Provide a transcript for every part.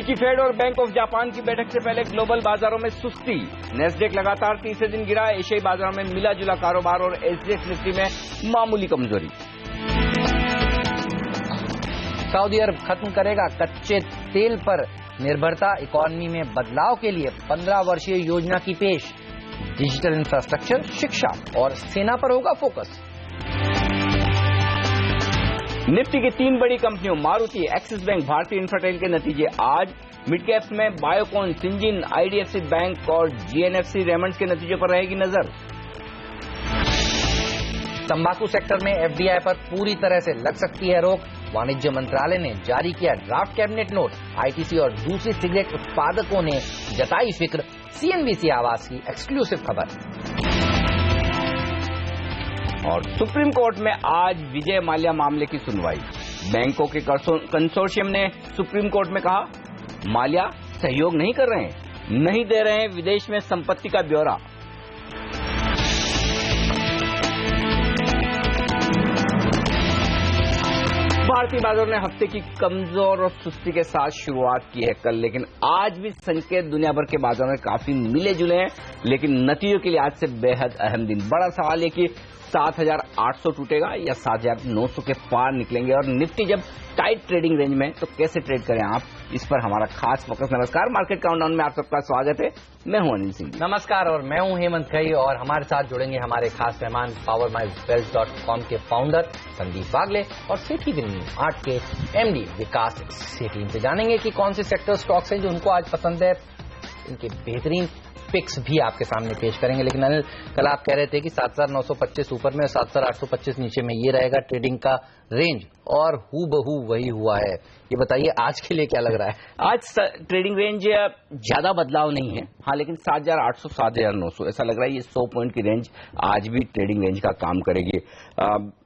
अमेरिकी फेड और bank of Japan की बैठक से पहले ग्लोबल बाजारों में सुस्ती। नेस्डेक लगातार तीसरे दिन गिरा। एशियाई बाजारों में मिला जुला कारोबार और एसजीएक्स निफ्टी में मामूली कमजोरी। सऊदी अरब खत्म करेगा कच्चे तेल पर निर्भरता। इकोनॉमी में बदलाव के लिए 15 वर्षीय योजना की पेश। डिजिटल इंफ्रास्ट्रक्चर, शिक्षा और सेना पर होगा फोकस। निफ्टी की 3 बड़ी कंपनियों मारुति, एक्सिस बैंक, भारतीय इंफ्राटेल के नतीजे आज। मिड कैप्स में बायोकॉन, सिंजिन, आईडीएफसी बैंक और जीएनएफसी रेमंड्स के नतीजों पर रहेगी नजर। तंबाकू सेक्टर में एफडीआई पर पूरी तरह से लग सकती है रोक। वाणिज्य मंत्रालय ने जारी किया ड्राफ्ट कैबिनेट नोट। आईटीसी और दूसरी सिगरेट उत्पादकों ने जताई फिक्र। सीएनबीसी आवाज की एक्सक्लूसिव खबर। और सुप्रीम कोर्ट में आज विजय माल्या मामले की सुनवाई। बैंकों के कंसोर्शियम ने सुप्रीम कोर्ट में कहा, माल्या सहयोग नहीं कर रहे हैं, नहीं दे रहे हैं विदेश में संपत्ति का ब्यौरा। भारतीय बाजारों ने हफ्ते की कमजोर और सुस्ती के साथ शुरुआत की है कल, लेकिन आज भी संकेत दुनिया भर के बाजारों में काफी मिले जुले हैं। लेकिन नतीजों के लिए आज से बेहद अहम दिन। बड़ा सवाल है कि 7,800 टूटेगा या 7,900 के पार निकलेंगे। और निफ्टी जब टाइट ट्रेडिंग रेंज में तो कैसे ट्रेड करें आप, इस पर हमारा खास फोकस। नमस्कार, मार्केट काउंटडाउन में आप सबका स्वागत है। मैं हूं अनिल सिंह। नमस्कार, और मैं हूं हेमंत खई। और हमारे साथ जुड़ेंगे हमारे खास मेहमान powermywealth.com के फाउंडर संदीप वागले और सेठी विनिंग आर्ट के एमडी विकास सेठी। इनसे जानेंगे कि कौन से सेक्टर स्टॉक्स हैं जो उनको आज पसंद है। इनके बेहतरीन पिक्स भी आपके सामने पेश करेंगे। लेकिन अनिल, कल आप कह रहे थे कि 7,925 ऊपर में, 7,825 नीचे में ये रहेगा ट्रेडिंग का रेंज, और हूबहू वही हुआ है। ये बताइए आज के लिए क्या लग रहा है? आज ट्रेडिंग रेंज ज्यादा बदलाव नहीं है, हाँ, लेकिन 7,800 7,900 ऐसा लग रहा है। ये 100 पॉइंट की रेंज आज भी ट्रेडिंग रेंज का काम करेगी।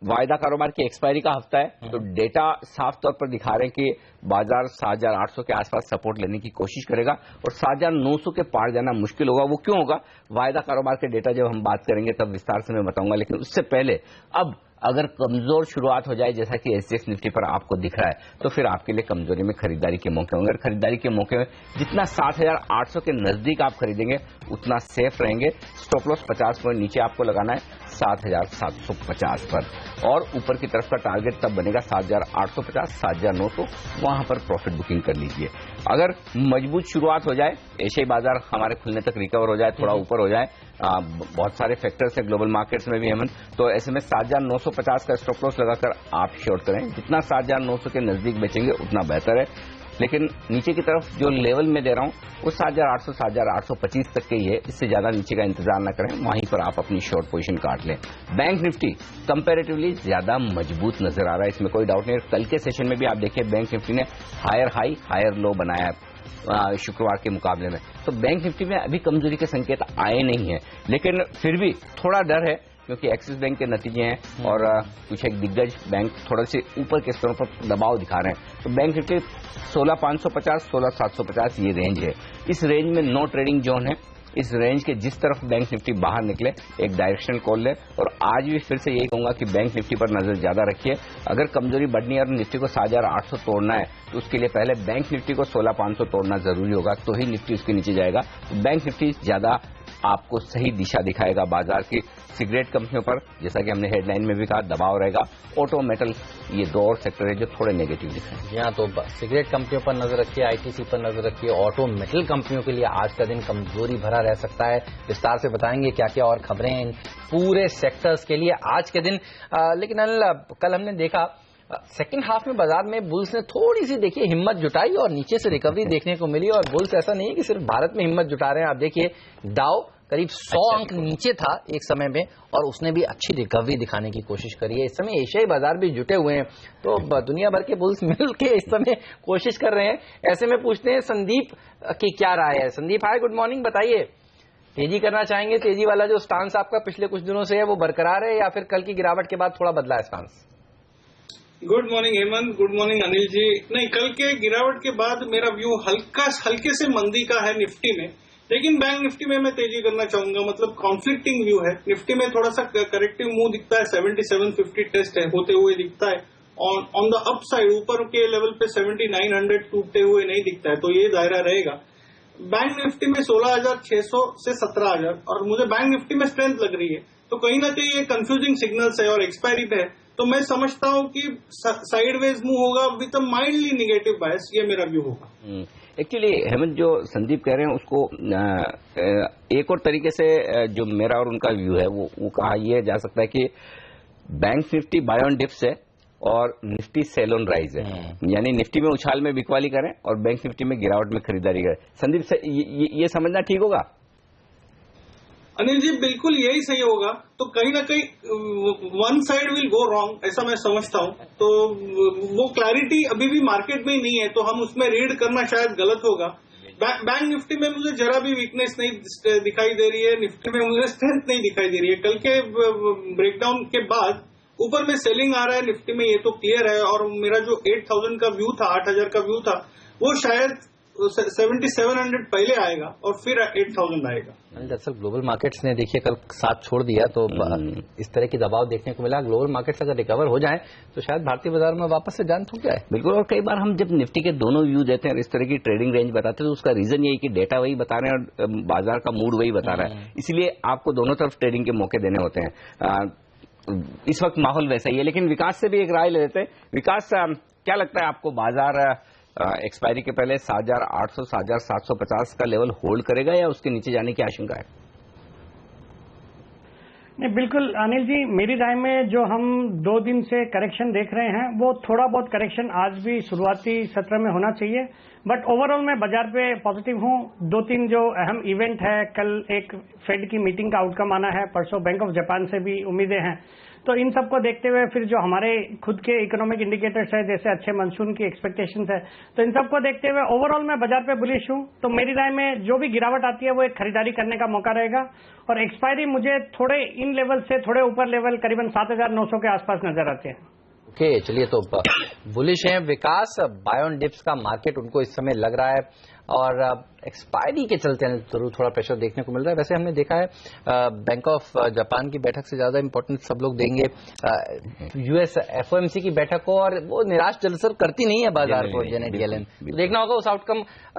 वायदा कारोबार की एक्सपायरी का हफ्ता है, तो डेटा साफ तौर पर दिखा रहे हैं कि बाजार 7,800 के आसपास सपोर्ट लेने की कोशिश करेगा और 7,900 के पार जाना मुश्किल होगा। वो क्यों होगा, वायदा कारोबार के डेटा जब हम बात करेंगे तब विस्तार से मैं बताऊंगा। लेकिन उससे पहले अब अगर कमजोर शुरुआत हो जाए, जैसा कि एसजीएक्स निफ्टी पर आपको दिख रहा है, तो फिर आपके लिए कमजोरी में खरीदारी के मौके होंगे। और खरीदारी के मौके में जितना 7,800 के नजदीक आप खरीदेंगे उतना सेफ रहेंगे। स्टॉप लॉस 50 पॉइंट नीचे आपको लगाना है 7,750 पर, और ऊपर की तरफ का टारगेट तब बनेगा 7,850 7,900। वहां पर प्रॉफिट बुकिंग कर लीजिए। अगर मजबूत शुरुआत हो जाए, एशियाई बाजार हमारे खुलने तक रिकवर हो जाए, थोड़ा ऊपर हो जाए, बहुत सारे फैक्टर्स है ग्लोबल मार्केट्स में भी हेमंत, तो ऐसे में 7,950 का स्टॉप लॉस लगाकर आप शॉर्ट करें। जितना 7,900 के नजदीक बेचेंगे उतना बेहतर है। लेकिन नीचे की तरफ जो लेवल में दे रहा हूं वो 7,800 7,825 तक के ही है। इससे ज्यादा नीचे का इंतजार न करें, वहीं पर आप अपनी शॉर्ट पोजीशन काट लें। बैंक निफ्टी कंपैरेटिवली ज्यादा मजबूत नजर आ रहा है, इसमें कोई डाउट नहीं। कल के सेशन में भी आप देखिए बैंक निफ्टी ने हायर हाई हायर लो बनाया है शुक्रवार के मुकाबले में, तो बैंक निफ्टी में अभी कमजोरी के संकेत आए नहीं है। लेकिन फिर भी थोड़ा डर है, क्योंकि एक्सिस बैंक के नतीजे हैं और कुछ एक दिग्गज बैंक थोड़ा से ऊपर के स्तरों पर दबाव दिखा रहे हैं। तो बैंक निफ्टी 16,550 16,750 ये रेंज है। इस रेंज में नो ट्रेडिंग जोन है। इस रेंज के जिस तरफ बैंक निफ्टी बाहर निकले एक डायरेक्शनल कॉल ले। और आज भी फिर से यही कहूंगा कि बैंक निफ्टी पर नजर ज्यादा रखिए। अगर कमजोरी बढ़नी है और निफ्टी को 7,800 तोड़ना है तो उसके लिए पहले बैंक निफ्टी को 16,500 तोड़ना जरूरी होगा, तो ही निफ्टी उसके नीचे जाएगा। तो बैंक निफ्टी ज्यादा आपको सही दिशा दिखाएगा बाजार की। सिगरेट कंपनियों पर, जैसा कि हमने हेडलाइन में भी कहा, दबाव रहेगा। ऑटो मेटल, ये दो और सेक्टर है जो थोड़े नेगेटिव दिख रहे हैं। जी हाँ, तो सिगरेट कंपनियों पर नजर रखिए, आईटीसी पर नजर रखिए। ऑटो मेटल कंपनियों के लिए आज का दिन कमजोरी भरा रह सकता है। विस्तार से बताएंगे क्या क्या और खबरें हैं इन पूरे सेक्टर्स के लिए आज के दिन। लेकिन कल हमने देखा सेकंड हाफ में बाजार में बुल्स ने थोड़ी सी देखिए हिम्मत जुटाई और नीचे से रिकवरी देखने को मिली। और बुल्स ऐसा नहीं है कि सिर्फ भारत में हिम्मत जुटा रहे हैं। आप देखिए डाउ करीब 100 अंक नीचे था एक समय में और उसने भी अच्छी रिकवरी दिखाने की कोशिश करी है। इस समय एशियाई बाजार भी जुटे हुए हैं, तो दुनिया भर के बुल्स मिल के इस समय कोशिश कर रहे हैं। ऐसे में पूछते हैं संदीप की क्या राय है। संदीप, हाय, गुड मॉर्निंग। बताइए, तेजी करना चाहेंगे? तेजी वाला जो स्टांस आपका पिछले कुछ दिनों से है वो बरकरार है या फिर कल की गिरावट के बाद थोड़ा बदला है stance? Good morning Hemant, good morning Anil ji. नहीं, कल के गिरावट के बाद मेरा व्यू हल्के से मंदी का है निफ्टी में, लेकिन बैंक निफ्टी में मैं तेजी करना चाहूंगा। मतलब कॉन्फ्लिक्टिंग व्यू है। निफ्टी में थोड़ा सा करेक्टिव मूव दिखता है, 7750 टेस्ट है होते हुए दिखता है, ऑन द अप साइड ऊपर के लेवल पे 7900 टूटते हुए नहीं दिखता है, तो ये दायरा रहेगा। बैंक निफ्टी में 16,600 से 17,000 और मुझे बैंक निफ्टी में स्ट्रेंथ लग रही है, तो कहीं ना कहीं ये कंफ्यूजिंग सिग्नल्स है और एक्सपायरी पे है, तो मैं समझता हूं कि साइडवेज मूव होगा विद अ माइल्डली नेगेटिव बायस, ये मेरा व्यू होगा। एक्चुअली हेमंत जो संदीप कह रहे हैं उसको एक और तरीके से जो मेरा और उनका व्यू है वो कहा यह जा सकता है कि bank Nifty buy on dips है और निफ्टी सेल ऑन राइज है, यानी निफ्टी में उछाल में बिकवाली करें और बैंक निफ्टी में गिरावट में खरीदारी करें। संदीप से ये समझना ठीक होगा? अनिल जी बिल्कुल यही सही होगा। तो कहीं ना कहीं one side will go wrong, ऐसा मैं समझता हूं। तो वो क्लैरिटी अभी भी मार्केट में नहीं है, तो हम उसमें रीड करना शायद गलत होगा। बैंक निफ्टी में मुझे जरा भी वीकनेस नहीं दिखाई दे रही है, निफ्टी में मुझे स्ट्रेंथ नहीं दिखाई दे रही है। कल के ब्रेकडाउन के बाद ऊपर में सेलिंग आ रहा है निफ्टी में, ये तो क्लियर है। और मेरा जो 8,000 का व्यू था, 8,000 का व्यू था, वो शायद 7,700 पहले आएगा और फिर 8,000 आएगा। दरअसल ग्लोबल मार्केट्स ने देखिए कल साथ छोड़ दिया, तो इस तरह की दबाव देखने को मिला। ग्लोबल मार्केट्स अगर रिकवर हो जाए तो शायद भारतीय बाजार में वापस से जान छूट जाए। बिल्कुल, और कई बार हम जब निफ्टी के दोनों व्यू देते हैं और इस तरह की ट्रेडिंग रेंज बताते हैं तो उसका रीजन यही कि डेटा वही बता रहे हैं और बाजार का मूड वही बता रहा है, इसलिए आपको दोनों तरफ ट्रेडिंग के मौके देने होते हैं। इस वक्त माहौल वैसा ही है, लेकिन विकास से भी एक राय ले लेते हैं। विकास, क्या लगता है आपको, बाजार एक्सपायरी के पहले 7,800 7,750 का लेवल होल्ड करेगा या उसके नीचे जाने की आशंका है? नहीं, बिल्कुल अनिल जी, मेरी राय में जो हम 2 दिन से करेक्शन देख रहे हैं वो थोड़ा बहुत करेक्शन आज भी शुरुआती सत्र में होना चाहिए, बट ओवरऑल मैं बाजार पे पॉजिटिव हूं। 2-3 जो अहम इवेंट है, कल एक फेड की मीटिंग का आउटकम आना है, परसों बैंक ऑफ जापान से भी उम्मीदें हैं, तो इन सबको देखते हुए फिर जो हमारे खुद के इकोनॉमिक इंडिकेटर्स है, जैसे अच्छे मानसून की एक्सपेक्टेशंस है, तो इन सबको देखते हुए ओवरऑल मैं बाजार पे बुलिश हूं। तो मेरी राय में जो भी गिरावट आती है वो एक खरीदारी करने का मौका रहेगा और एक्सपायरी मुझे थोड़े इन लेवल से थोड़े ऊपर लेवल करीबन 7,900 के आसपास नजर आते हैं। ओके, चलिए, तो बुलिश हैं विकास। बाय ऑन डिप्स का मार्केट उनको इस समय लग रहा है और एक्सपायरी के चलते जरूर थोड़ा प्रेशर देखने को मिल रहा है। वैसे हमने देखा है बैंक ऑफ जापान की बैठक से ज्यादा इंपॉर्टेंस सब लोग देंगे यूएस एफओएमसी की बैठक को, और वो निराश जलसर करती नहीं है बाजार को जेनेट येलेन। देखना होगा उस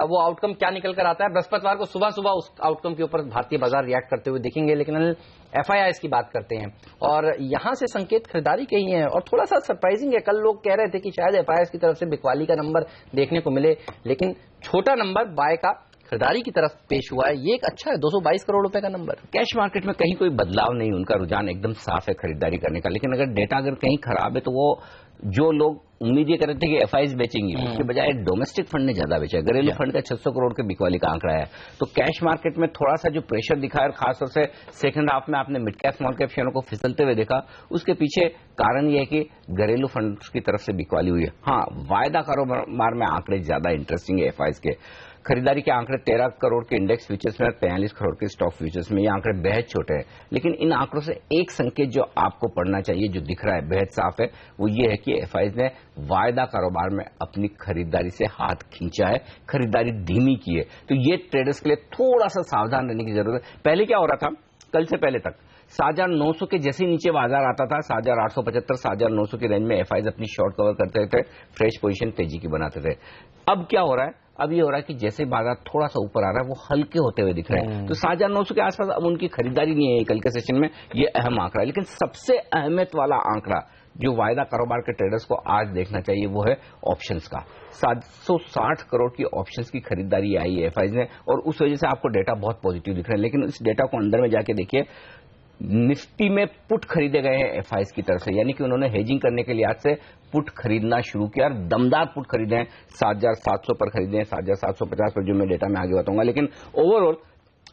वो आउटकम क्या निकल कर आता है। बृहस्पतिवार को सुबह सुबह उस आउटकम के ऊपर भारतीय बाजार रिएक्ट करते हुए दिखेंगे। लेकिन एफआईआई की बात करते हैं और यहां से संकेत खरीदारी के ही है और थोड़ा सा सरप्राइजिंग है। कल लोग कह रहे थे कि शायद एफआईआई की तरफ से बिकवाली का नंबर देखने को मिले, लेकिन छोटा नंबर बाय का खरीदारी की तरफ पेश हुआ है। ये एक अच्छा है, 222 करोड़ रुपए का नंबर। कैश मार्केट में कहीं कोई बदलाव नहीं, उनका रुझान एकदम साफ है खरीदारी करने का। लेकिन अगर डेटा अगर कहीं खराब है तो वो जो लोग उम्मीद ये कर रहे थे कि एफआईआई बेचेंगी, उसके बजाय डोमेस्टिक फंड ने ज्यादा बेचा। घरेलू फंड का 600 करोड़ के बिकवाली का आंकड़ा है। तो कैश मार्केट में थोड़ा सा जो प्रेशर दिखा है, खासतौर से सेकंड हाफ में आपने मिड कैप स्मॉल कैप शेयरों को फिसलते हुए देखा, उसके पीछे कारण यह है कि घरेलू फंड की तरफ से बिकवाली हुई है। हाँ, वायदा कारोबार में आंकड़े ज्यादा इंटरेस्टिंग है एफआईआई के। खरीदारी के आंकड़े 13 करोड़ के इंडेक्स फ्यूचर्स में और 43 करोड़ के स्टॉक फ्यूचर्स में, ये आंकड़े बेहद छोटे हैं। लेकिन इन आंकड़ों से एक संकेत जो आपको पढ़ना चाहिए, जो दिख रहा है बेहद साफ है, वो ये है कि एफआईआई ने वायदा कारोबार में अपनी खरीदारी से हाथ खींचा है, खरीदारी धीमी की है। तो ये ट्रेडर्स के लिए थोड़ा सा सावधान रहने की जरूरत है। पहले क्या हो रहा था, कल से पहले तक 7,900 के जैसे नीचे बाजार आता था, 7,875 7,900 की रेंज में एफआईआई अपनी शॉर्ट कवर करते थे, फ्रेश पोजीशन तेजी की बनाते थे। अब क्या हो रहा है, अब ये हो रहा है कि जैसे बाजार थोड़ा सा ऊपर आ रहा है वो हल्के होते हुए दिख रहे हैं। तो 7,900 के आसपास अब उनकी खरीदारी नहीं है कल के सेशन में, ये अहम आंकड़ा है। लेकिन सबसे अहमियत वाला आंकड़ा जो वायदा कारोबार के ट्रेडर्स को आज देखना चाहिए वो है ऑप्शंस का। 760 करोड़ की ऑप्शंस की खरीदारी आई है एफआईआई ने और उस वजह से आपको डेटा बहुत पॉजिटिव दिख रहे हैं। लेकिन इस डेटा को अंदर में जाके देखिए, निफ्टी में पुट खरीदे गए हैं एफआईआई की तरफ से, यानी कि उन्होंने हेजिंग करने के लिए आज से पुट खरीदना शुरू किया और दमदार पुट खरीदे हैं। 7,700 पर खरीदे हैं, 7,750 पर, जो मैं डेटा में आगे बताऊंगा। लेकिन ओवरऑल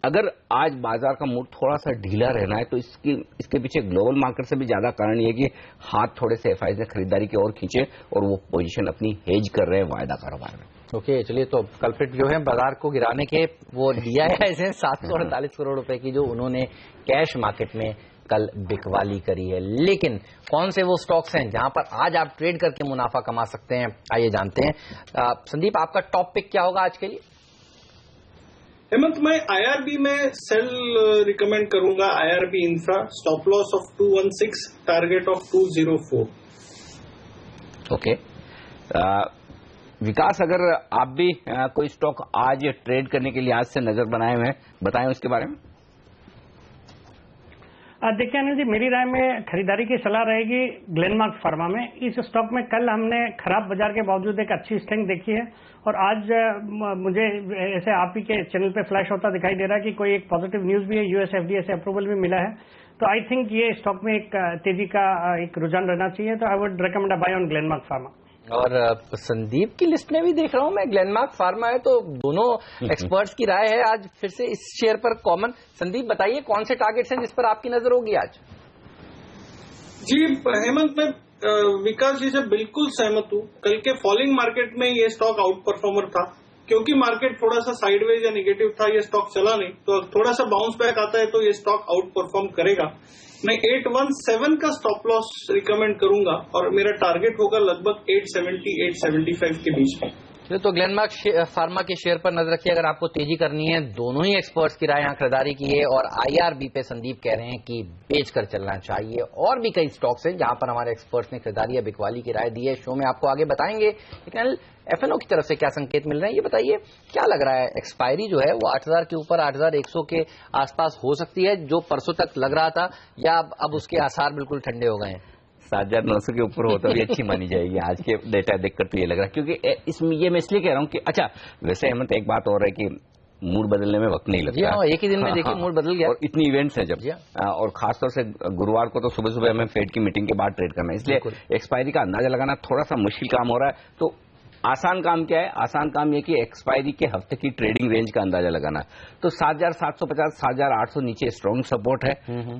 अगर आज बाजार का मूड थोड़ा सा ढीला रहना है तो इसके पीछे ग्लोबल मार्केट से भी ज्यादा कारण ये कि हाथ थोड़े से एफआईआई ने खरीदारी की ओर खींचे और वो पोजीशन अपनी हेज कर रहे हैं वायदा कारोबार में। ओके, चलिए, तो कल्प्रिट जो है बाजार को गिराने के वो दिया है ऐसे 748 करोड़ रुपए की जो उन्होंने कैश मार्केट में कल बिकवाली करी है। लेकिन कौन से वो स्टॉक्स हैं जहां पर आज आप ट्रेड करके मुनाफा कमा सकते हैं, आइए जानते हैं। संदीप, आपका टॉप पिक क्या होगा आज के लिए? हेमंत, मैं आईआरबी में सेल रिकमेंड करूंगा। IRB infra, stop loss of 216, target of 204। Okay Vikas, अगर आप भी कोई स्टॉक आज ट्रेड करने के लिए आज से नजर बनाए हुए हैं, बताएं उसके बारे में। देखिए अनिल जी, मेरी राय में खरीदारी की सलाह रहेगी ग्लेनमार्क फार्मा में। इस स्टॉक में कल हमने खराब बाजार के बावजूद एक अच्छी स्ट्रेंथ देखी है और आज मुझे ऐसे आप ही के चैनल पे फ्लैश होता दिखाई दे रहा है कि कोई एक पॉजिटिव न्यूज भी है, यूएस एफडीए से अप्रूवल भी मिला है। तो आई थिंक ये स्टॉक में एक तेजी का एक रुझान रहना चाहिए। तो I would recommend a buy on Glenmark Pharma. और संदीप की लिस्ट में भी देख रहा हूं मैं ग्लेनमार्क फार्मा है, तो दोनों एक्सपर्ट्स की राय है आज फिर से इस शेयर पर कॉमन। संदीप बताइए कौन से टारगेट्स हैं जिस पर आपकी नजर होगी आज? जी हेमंत, मैं विकास जी से बिल्कुल सहमत हूं। कल के फॉलिंग मार्केट में ये स्टॉक आउट परफॉर्मर था, क्योंकि मार्केट थोड़ा सा साइडवेज या नेगेटिव था, ये स्टॉक चला नहीं। तो थोड़ा सा बाउंस बैक आता है तो ये स्टॉक आउट परफॉर्म करेगा। मैं 817 का स्टॉप लॉस रिकमेंड करूंगा और मेरा टारगेट होगा लगभग 870-875 के बीच में। तो ग्लेनमार्क फार्मा के शेयर पर नजर रखिए अगर आपको तेजी करनी है। दोनों ही एक्सपर्ट्स की राय यहाँ खरीदारी की है और आईआरबी पे संदीप कह रहे हैं कि बेच कर चलना चाहिए। और भी कई स्टॉक्स हैं जहां पर हमारे एक्सपर्ट्स ने खरीदारी या बिकवाली की राय दी है। शो में आपको आगे बताएंगे, लेकिन एफएनओ की तरफ से क्या संकेत मिल रहे हैं ये बताइए। क्या लग रहा है, एक्सपायरी जो है वो 8000 के ऊपर 8100 के आसपास हो सकती है जो परसों तक लग रहा था, या अब उसके आसार बिल्कुल ठंडे हो गए हैं? 7900 के ऊपर हो तो भी अच्छी मानी जाएगी। आज के डेटा देखकर तो ये लग रहा है, क्योंकि इसमें ये मैं इसलिए कह रहा हूँ कि अच्छा वैसे हेमंत एक बात और है कि मूड बदलने में वक्त नहीं लगता है। एक ही दिन में देखिए मूड बदल गया और इतनी इवेंट्स हैं जब, और खासतौर से गुरुवार को तो सुबह सुबह हमें फेड की मीटिंग के बाद ट्रेड करना है, इसलिए एक्सपायरी का अंदाजा लगाना थोड़ा सा मुश्किल काम हो रहा है। तो आसान काम क्या है? आसान काम ये कि एक्सपायरी के हफ्ते की ट्रेडिंग रेंज का अंदाजा लगाना। तो 7750 7800 नीचे स्ट्रॉन्ग सपोर्ट है,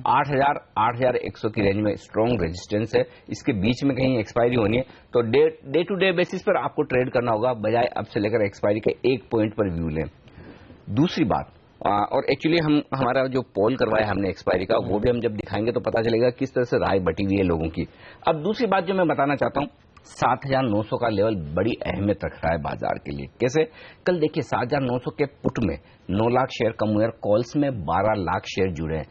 8000 8100 की रेंज में स्ट्रॉन्ग रेजिस्टेंस है। इसके बीच में कहीं एक्सपायरी होनी है तो डे टू डे बेसिस पर आपको ट्रेड करना होगा, बजाय अब से लेकर एक्सपायरी के एक पॉइंट पर व्यू लें। दूसरी बात, और एक्चुअली हमारा जो पोल करवाया हमने एक्सपायरी का, वो भी हम जब दिखाएंगे तो पता चलेगा किस तरह से राय बटी हुई है लोगों की। अब दूसरी बात जो मैं बताना चाहता हूं, 7900 का लेवल बड़ी अहमियत रख रहा है बाजार के लिए। कैसे? कल देखिए 7900 के पुट में 9 लाख शेयर कम हुए और कॉल्स में 12 लाख शेयर जुड़े हैं।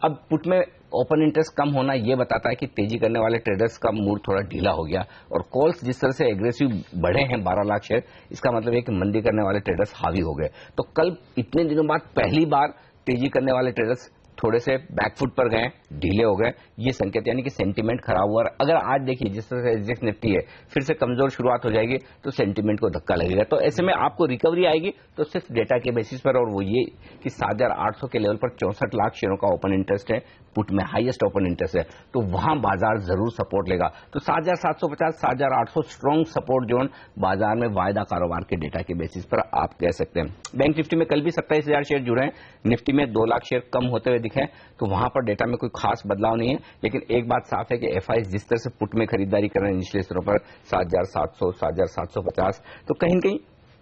अब पुट में ओपन इंटरेस्ट कम होना यह बताता है कि तेजी करने वाले ट्रेडर्स का मूड थोड़ा ढीला हो गया, और कॉल्स जिस तरह से एग्रेसिव बढ़े हैं 12 लाख शेयर, इसका मतलब है कि मंदी करने वाले ट्रेडर्स हावी हो गए। तो कल इतने दिनों बाद पहली बार तेजी करने वाले ट्रेडर्स थोड़े से बैकफुट पर गए, ढीले हो गए, ये संकेत यानी कि सेंटीमेंट खराब हुआ। अगर आज देखिए जिस तरह से एसजीएक्स निफ्टी है फिर से कमजोर शुरुआत हो जाएगी तो सेंटीमेंट को धक्का लगेगा। तो ऐसे में आपको रिकवरी आएगी तो सिर्फ डेटा के बेसिस पर, और वो ये कि 7800 के लेवल पर 64 लाख शेयरों का ओपन इंटरेस्ट है, पुट में हाईएस्ट ओपन इंटरेस्ट है, तो वहां बाजार जरूर सपोर्ट लेगा। तो 7750 7800 स्ट्रॉन्ग सपोर्ट जोन बाजार में वायदा कारोबार के डेटा के बेसिस पर आप कह सकते हैं। बैंक निफ्टी में कल भी 27000 शेयर जुड़े हैं, निफ्टी में 2 लाख शेयर कम होते हुए दिखे, तो वहां पर डेटा में कोई खास बदलाव नहीं है। लेकिन एक बात साफ है कि एफआईज जिस तरह से पुट में खरीदारी कर रहे हैं निचले स्तरों पर 7700 7750, तो कहीं न कहीं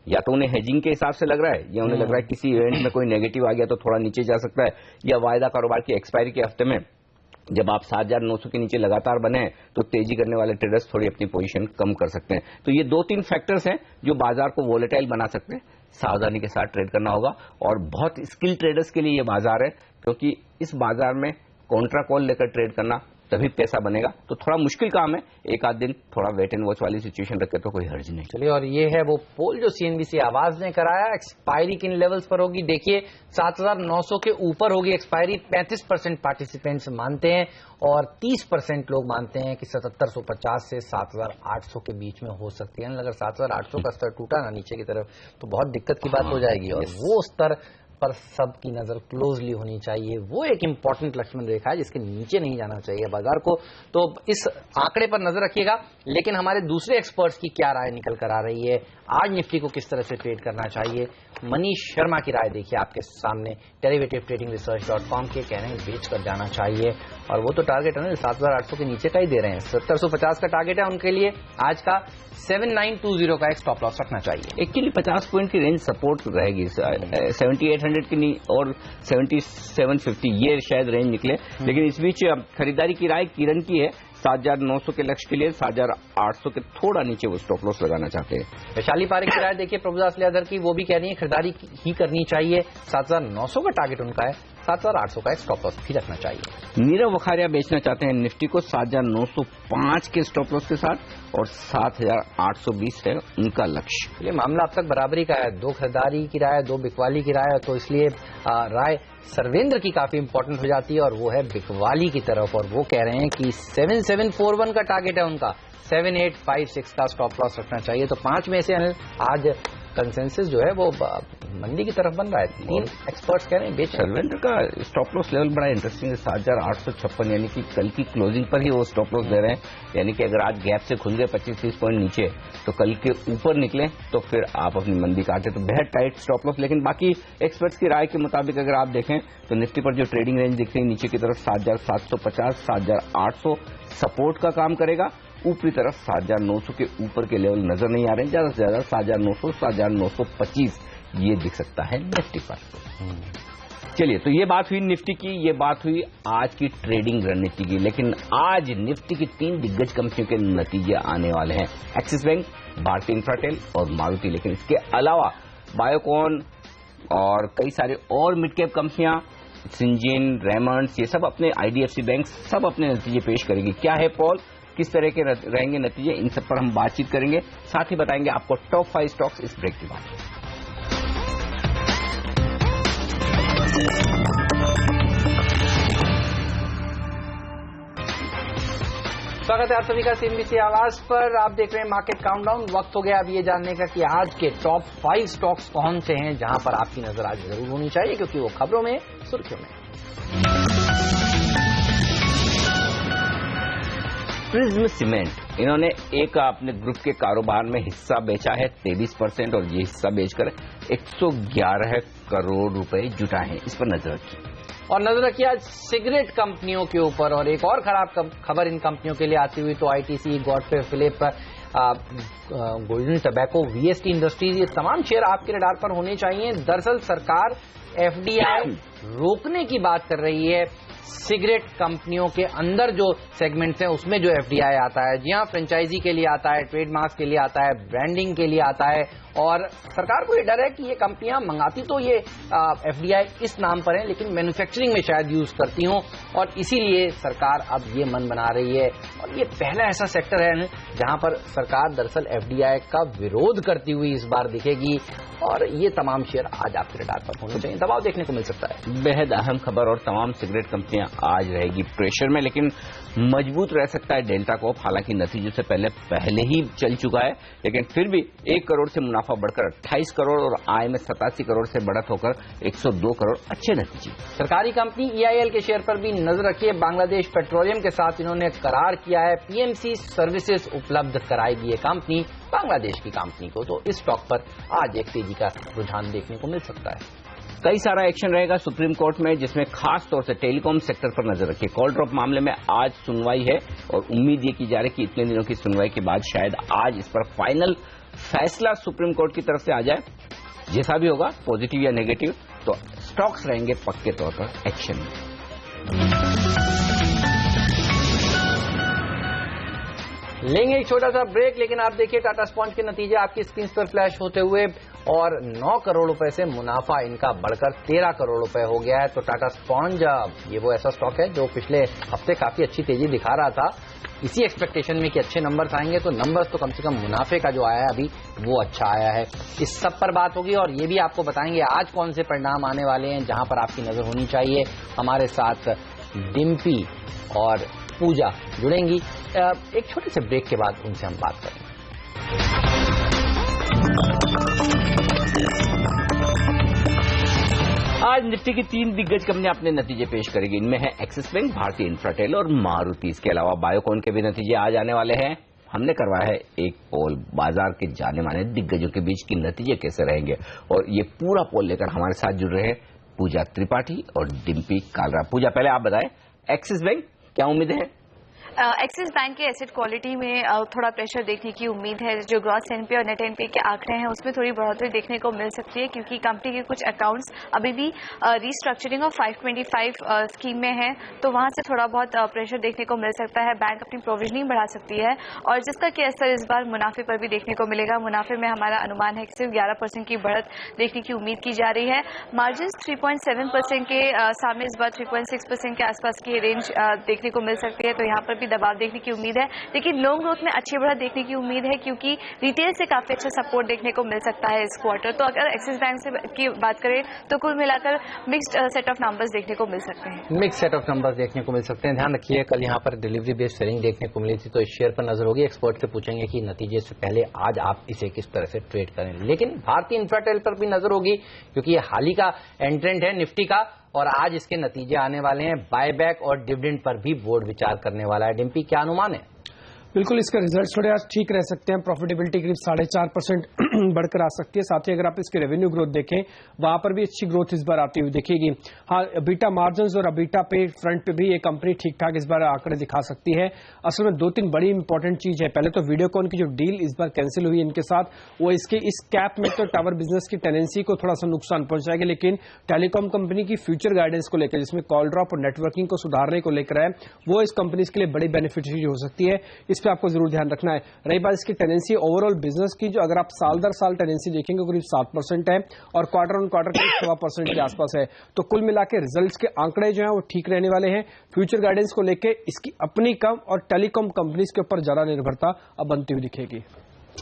या तो उन्हें हेजिंग के हिसाब से लग रहा है, या उन्हें लग रहा है किसी इवेंट में कोई नेगेटिव आ गया तो थोड़ा नीचे जा सकता है, या वायदा कारोबार की एक्सपायरी के हफ्ते में जब आप 7900 के नीचे लगातार बने तो तेजी करने वाले ट्रेडर्स थोड़ी अपनी पोजीशन कम कर सकते हैं। तो ये 2-3 फैक्टर्स हैं जो बाजार को वोलेटाइल बना सकते हैं। सावधानी के साथ ट्रेड करना होगा, और बहुत स्किल ट्रेडर्स के लिए ये बाजार है, क्योंकि इस बाजार में कॉन्ट्रा कॉल लेकर ट्रेड करना तभी पैसा बनेगा। तो थोड़ा मुश्किल काम है, एक आध दिन थोड़ा वेट एंड वॉच वाली सिचुएशन रखे तो कोई हर्ज नहीं। चलिए, और ये है वो पोल जो सीएनबीसी आवाज ने कराया। एक्सपायरी किन लेवल्स पर होगी देखिए, 7900 के ऊपर होगी एक्सपायरी, 35% पार्टिसिपेंट्स मानते हैं, और 30% लोग मानते हैं कि 7750 से 7800 के बीच में हो सकती है। अगर 7800 का स्तर टूटा ना नीचे की तरफ तो बहुत दिक्कत की बात हो जाएगी, और वो स्तर पर सबकी नजर क्लोजली होनी चाहिए। वो एक इंपॉर्टेंट लक्ष्मण रेखा है जिसके नीचे नहीं जाना चाहिए बाजार को। तो इस आंकड़े पर नजर रखिएगा। लेकिन हमारे दूसरे एक्सपर्ट्स की क्या राय निकल कर आ रही है, आज निफ्टी को किस तरह से ट्रेड करना चाहिए, मनीष शर्मा की राय देखिए आपके सामने, डेरिवेटिव ट्रेडिंग रिसर्च.com के, कह रहे हैं बेच कर जाना चाहिए, और वो तो टारगेट है ना 7800 के नीचे का ही दे रहे हैं। 7050 का टारगेट है उनके लिए, आज का 7920 का एक स्टॉप लॉस रखना चाहिए। एक्चुअली 50 पॉइंट की रेंज सपोर्ट रहेगी, 7800 की नहीं और 7750 ये शायद रेंज निकले। लेकिन इस बीच खरीदारी की राय किरण की है, 7900 के लक्ष्य के लिए 7800 के थोड़ा नीचे वो स्टॉप लॉस लगाना चाहते हैं। वैशाली पारेख की राय देखिए प्रभुदास लियादर की, वो भी कह रही है खरीदारी ही करनी चाहिए, 7900 का टारगेट उनका है, 7,800 का एक स्टॉप लॉस भी रखना चाहिए। नीरव वखारिया बेचना चाहते हैं निफ्टी को 7,905 के स्टॉप लॉस के साथ और 7,820 है उनका लक्ष्य। ये मामला अब तक बराबरी का है, 2 खरीदारी की राय, 2 बिकवाली की राय, तो इसलिए राय सर्वेंद्र की काफी इंपॉर्टेंट हो जाती है और वो है बिकवाली की तरफ, और वो कह रहे हैं कि 7741 का टारगेट है उनका, 7856 का स्टॉप लॉस रखना चाहिए। तो 5 में से आज कंसेंसस जो है वो मंदी की तरफ बन रहा है। 3 एक्सपर्ट्स कह रहे हैं बेच। सर्वेंटर का स्टॉप लॉस लेवल बड़ा इंटरेस्टिंग है, 7,856, यानी कि कल की क्लोजिंग पर ही वो स्टॉप लॉस दे रहे हैं। यानी कि अगर आज गैप से खुल गए 25-30 पॉइंट नीचे तो कल के ऊपर निकले तो फिर आप अपनी मंदी काटे, तो बेहद टाइट स्टॉप लॉस। लेकिन बाकी एक्सपर्ट्स की राय के मुताबिक अगर आप देखें तो निफ्टी पर जो ट्रेडिंग रेंज दिख रही है नीचे की तरफ 7,750, 7,800 सपोर्ट का काम करेगा। ऊपरी तरफ 7,900 के ऊपर के लेवल नजर नहीं आ रहे हैं, ज्यादा से ज्यादा 7,900, 7,925 ये दिख सकता है निफ्टी पर। चलिए, तो ये बात हुई निफ्टी की, ये बात हुई आज की ट्रेडिंग रणनीति की। लेकिन आज निफ्टी की 3 दिग्गज कंपनियों के नतीजे आने वाले हैं, एक्सिस बैंक, भारतीय इंफ्राटेल और मारुति। लेकिन इसके अलावा बायोकॉन और कई सारे और मिड कैप कंपनियां, सिंजीन, रेमंड्स, ये सब अपने, आईडीएफसी बैंक सब अपने नतीजे पेश करेगी। क्या है पॉल, किस तरह के रहेंगे नतीजे, इन सब पर हम बातचीत करेंगे। साथ ही बताएंगे आपको टॉप 5 स्टॉक्स इस ब्रेक के बाद। स्वागत है आप सभी का सीएनबीसी आवाज पर। आप देख रहे हैं मार्केट काउंटडाउन। वक्त हो गया अब ये जानने का कि आज के टॉप 5 स्टॉक्स कौन से हैं जहां पर आपकी नजर आज जरूर होनी चाहिए, क्योंकि वो खबरों में, सुर्खियों में। प्रिज्म सीमेंट, इन्होंने एक अपने ग्रुप के कारोबार में हिस्सा बेचा है 23% और ये हिस्सा बेचकर 111 करोड़ रुपए जुटाए हैं। इस पर नजर रखिए। और नजर रखिए आज सिगरेट कंपनियों के ऊपर, और एक और खराब खबर इन कंपनियों के लिए आती हुई तो ITC, Godfrey Phillips, Golden Tobacco, VST Industries, ये तमाम शेयर आपके रडार पर होने चाहिए। दरअसल सरकार एफडीआई रोकने की बात कर रही है सिगरेट कंपनियों के अंदर जो सेगमेंट्स हैं उसमें जो एफडीआई आता है। जी हाँ, फ्रेंचाइजी के लिए आता है, ट्रेडमार्क्स के लिए आता है, ब्रांडिंग के लिए आता है, और सरकार को ये डर है कि ये कंपनियां मंगाती तो ये एफडीआई इस नाम पर है लेकिन मैन्युफैक्चरिंग में शायद यूज करती हों, और इसीलिए सरकार अब ये मन बना रही है। और ये पहला ऐसा सेक्टर है जहां पर सरकार दरअसल एफडीआई का विरोध करती हुई इस बार दिखेगी, और ये तमाम शेयर आज आपके रडार पर होने चाहिए। दबाव देखने को मिल सकता है। बेहद अहम खबर, और तमाम सिगरेट कंपनियां आज रहेगी प्रेशर में, लेकिन मजबूत रह सकता है डेल्टा कॉर्प। हालांकि नतीजों से पहले ही चल चुका है, लेकिन फिर भी 1 करोड़ से मुनाफा बढ़कर 28 करोड़ और आय में 87 करोड़ से बढ़त होकर 102 करोड़, अच्छे नतीजे। सरकारी कंपनी ईआईएल के शेयर पर भी नजर रखिए। बांग्लादेश पेट्रोलियम के साथ इन्होंने करार किया है, पीएमसी सर्विसेज उपलब्ध कराएगी ये कंपनी बांग्लादेश की कंपनी को। तो इस स्टॉक पर आज एक तेजी का रुझान देखने को मिल सकता है। कई सारा एक्शन रहेगा सुप्रीम कोर्ट में, जिसमें खास तौर से टेलीकॉम सेक्टर पर नजर रखिए। कॉल ड्रॉप मामले में आज सुनवाई है और उम्मीद ये की जा रही है कि इतने दिनों की सुनवाई के बाद शायद आज इस पर फाइनल फैसला सुप्रीम कोर्ट की तरफ से आ जाए। जैसा भी होगा, पॉजिटिव या नेगेटिव, तो स्टॉक्स रहेंगे पक्के तौर पर एक्शन में। लेंगे एक छोटा सा ब्रेक, लेकिन आप देखिए टाटा स्पॉन्ज के नतीजे आपकी स्क्रीन पर फ्लैश होते हुए, और 9 करोड़ रुपए से मुनाफा इनका बढ़कर 13 करोड़ रुपए हो गया है। तो टाटा स्पॉन्ज ये वो ऐसा स्टॉक है जो पिछले हफ्ते काफी अच्छी तेजी दिखा रहा था, इसी एक्सपेक्टेशन में कि अच्छे नंबर्स आएंगे। तो नंबर्स तो कम से कम मुनाफे का जो आया है अभी वो अच्छा आया है। इस सब पर बात होगी, और ये भी आपको बताएंगे आज कौन से परिणाम आने वाले हैं जहां पर आपकी नजर होनी चाहिए। हमारे साथ डिम्पी और पूजा जुड़ेंगी। एक छोटे से ब्रेक के बाद उनसे हम बात करेंगे। आज निफ्टी की 3 दिग्गज कंपनियां अपने नतीजे पेश करेगी। इनमें है एक्सिस बैंक, भारतीय इंफ्राटेल और मारुति। इसके अलावा बायोकॉन के भी नतीजे आज आने वाले हैं। हमने करवाया है एक पोल, बाजार के जाने माने दिग्गजों के बीच की नतीजे कैसे रहेंगे, और ये पूरा पोल लेकर हमारे साथ जुड़ रहे हैं पूजा त्रिपाठी और डिम्पी कालरा। पूजा, पहले आप बताएं, एक्सिस बैंक क्या उम्मीद है? एक्सिस बैंक के एसेट क्वालिटी में थोड़ा प्रेशर देखने की उम्मीद है। जो ग्रॉस एनपीए और नेट एनपीए के आंकड़े हैं उसमें थोड़ी बढ़ोतरी देखने को मिल सकती है, क्योंकि कंपनी के कुछ अकाउंट्स अभी भी रीस्ट्रक्चरिंग और 525 स्कीम में है, तो वहां से थोड़ा बहुत प्रेशर देखने को मिल सकता है। बैंक अपनी प्रोविजनिंग बढ़ा सकती है और जिसका कि असर इस बार मुनाफे पर भी देखने को मिलेगा। मुनाफे में हमारा अनुमान है कि सिर्फ 11% की बढ़त देखने की उम्मीद की जा रही है। मार्जिन 3.7% के सामने इस बार 3.6% के आसपास की रेंज देखने को मिल सकती है, तो यहाँ पर भी दबाव देखने की उम्मीद है। लेकिन लोन ग्रोथ में अच्छी बढ़त देखने की उम्मीद है, क्योंकि रिटेल से काफी अच्छा सपोर्ट देखने को मिल सकता है इस क्वार्टर। तो अगर एक्सिस बैंक से की बात करें तो कुल मिलाकर मिक्स्ड सेट ऑफ नंबर्स देखने को मिल सकते हैं। मिक्स सेट ऑफ नंबर्स देखने को मिल सकते हैं। ध्यान रखिए, कल यहाँ पर डिलीवरी बेस्ड सेलिंग देखने को मिली थी, तो इस शेयर पर नजर होगी। एक्सपर्ट से पूछेंगे कि नतीजे से पहले आज आप इसे किस तरह से ट्रेड करें। लेकिन भारतीय इंफ्राटेल पर भी नजर होगी, क्योंकि ये हाल ही का एंट्रेंट है निफ्टी का और आज इसके नतीजे आने वाले हैं। बायबैक और डिविडेंड पर भी बोर्ड विचार करने वाला है। डिम्पी, क्या अनुमान है? बिल्कुल, इसके रिजल्ट थोड़े आज ठीक रह सकते हैं। प्रॉफिटेबिलिटी करीब 4.5% बढ़कर आ सकती है। साथ ही अगर आप इसके रेवेन्यू ग्रोथ देखें, वहां पर भी अच्छी ग्रोथ इस बार आती हुई दिखेगी। हाँ, अबीटा मार्जिन्स और अबीटा पे फ्रंट पे भी ये कंपनी ठीक ठाक इस बार आंकड़े दिखा सकती है। असल में 2-3 बड़ी इंपॉर्टेंट चीज है। पहले तो वीडियोकॉन की जो डील इस बार कैंसिल हुई इनके साथ, वो इसके इस कैप में तो टावर बिजनेस की टेनेंसी को थोड़ा सा नुकसान पहुंचाएगी, लेकिन टेलीकॉम कंपनी की फ्यूचर गाइडेंस को लेकर, जिसमें कॉल ड्रॉप और नेटवर्किंग को सुधारने को लेकर है, वो इस कंपनी के लिए बड़ी बेनिफिशियरी हो सकती है। इस पर आपको जरूर ध्यान रखना है। रही बात इसकी टेनेंसी ओवरऑल बिजनेस की, जो अगर आप साल दर साल टेनेंसी देखेंगे करीब 7% है और क्वार्टर ऑन क्वार्टर करीब 6% के आसपास है। तो कुल मिलाकर रिजल्ट्स के आंकड़े जो हैं वो ठीक रहने वाले हैं। फ्यूचर गाइडेंस को लेकर इसकी अपनी कम और टेलीकॉम कंपनीज के ऊपर ज्यादा निर्भरता अब बनती हुई दिखेगी।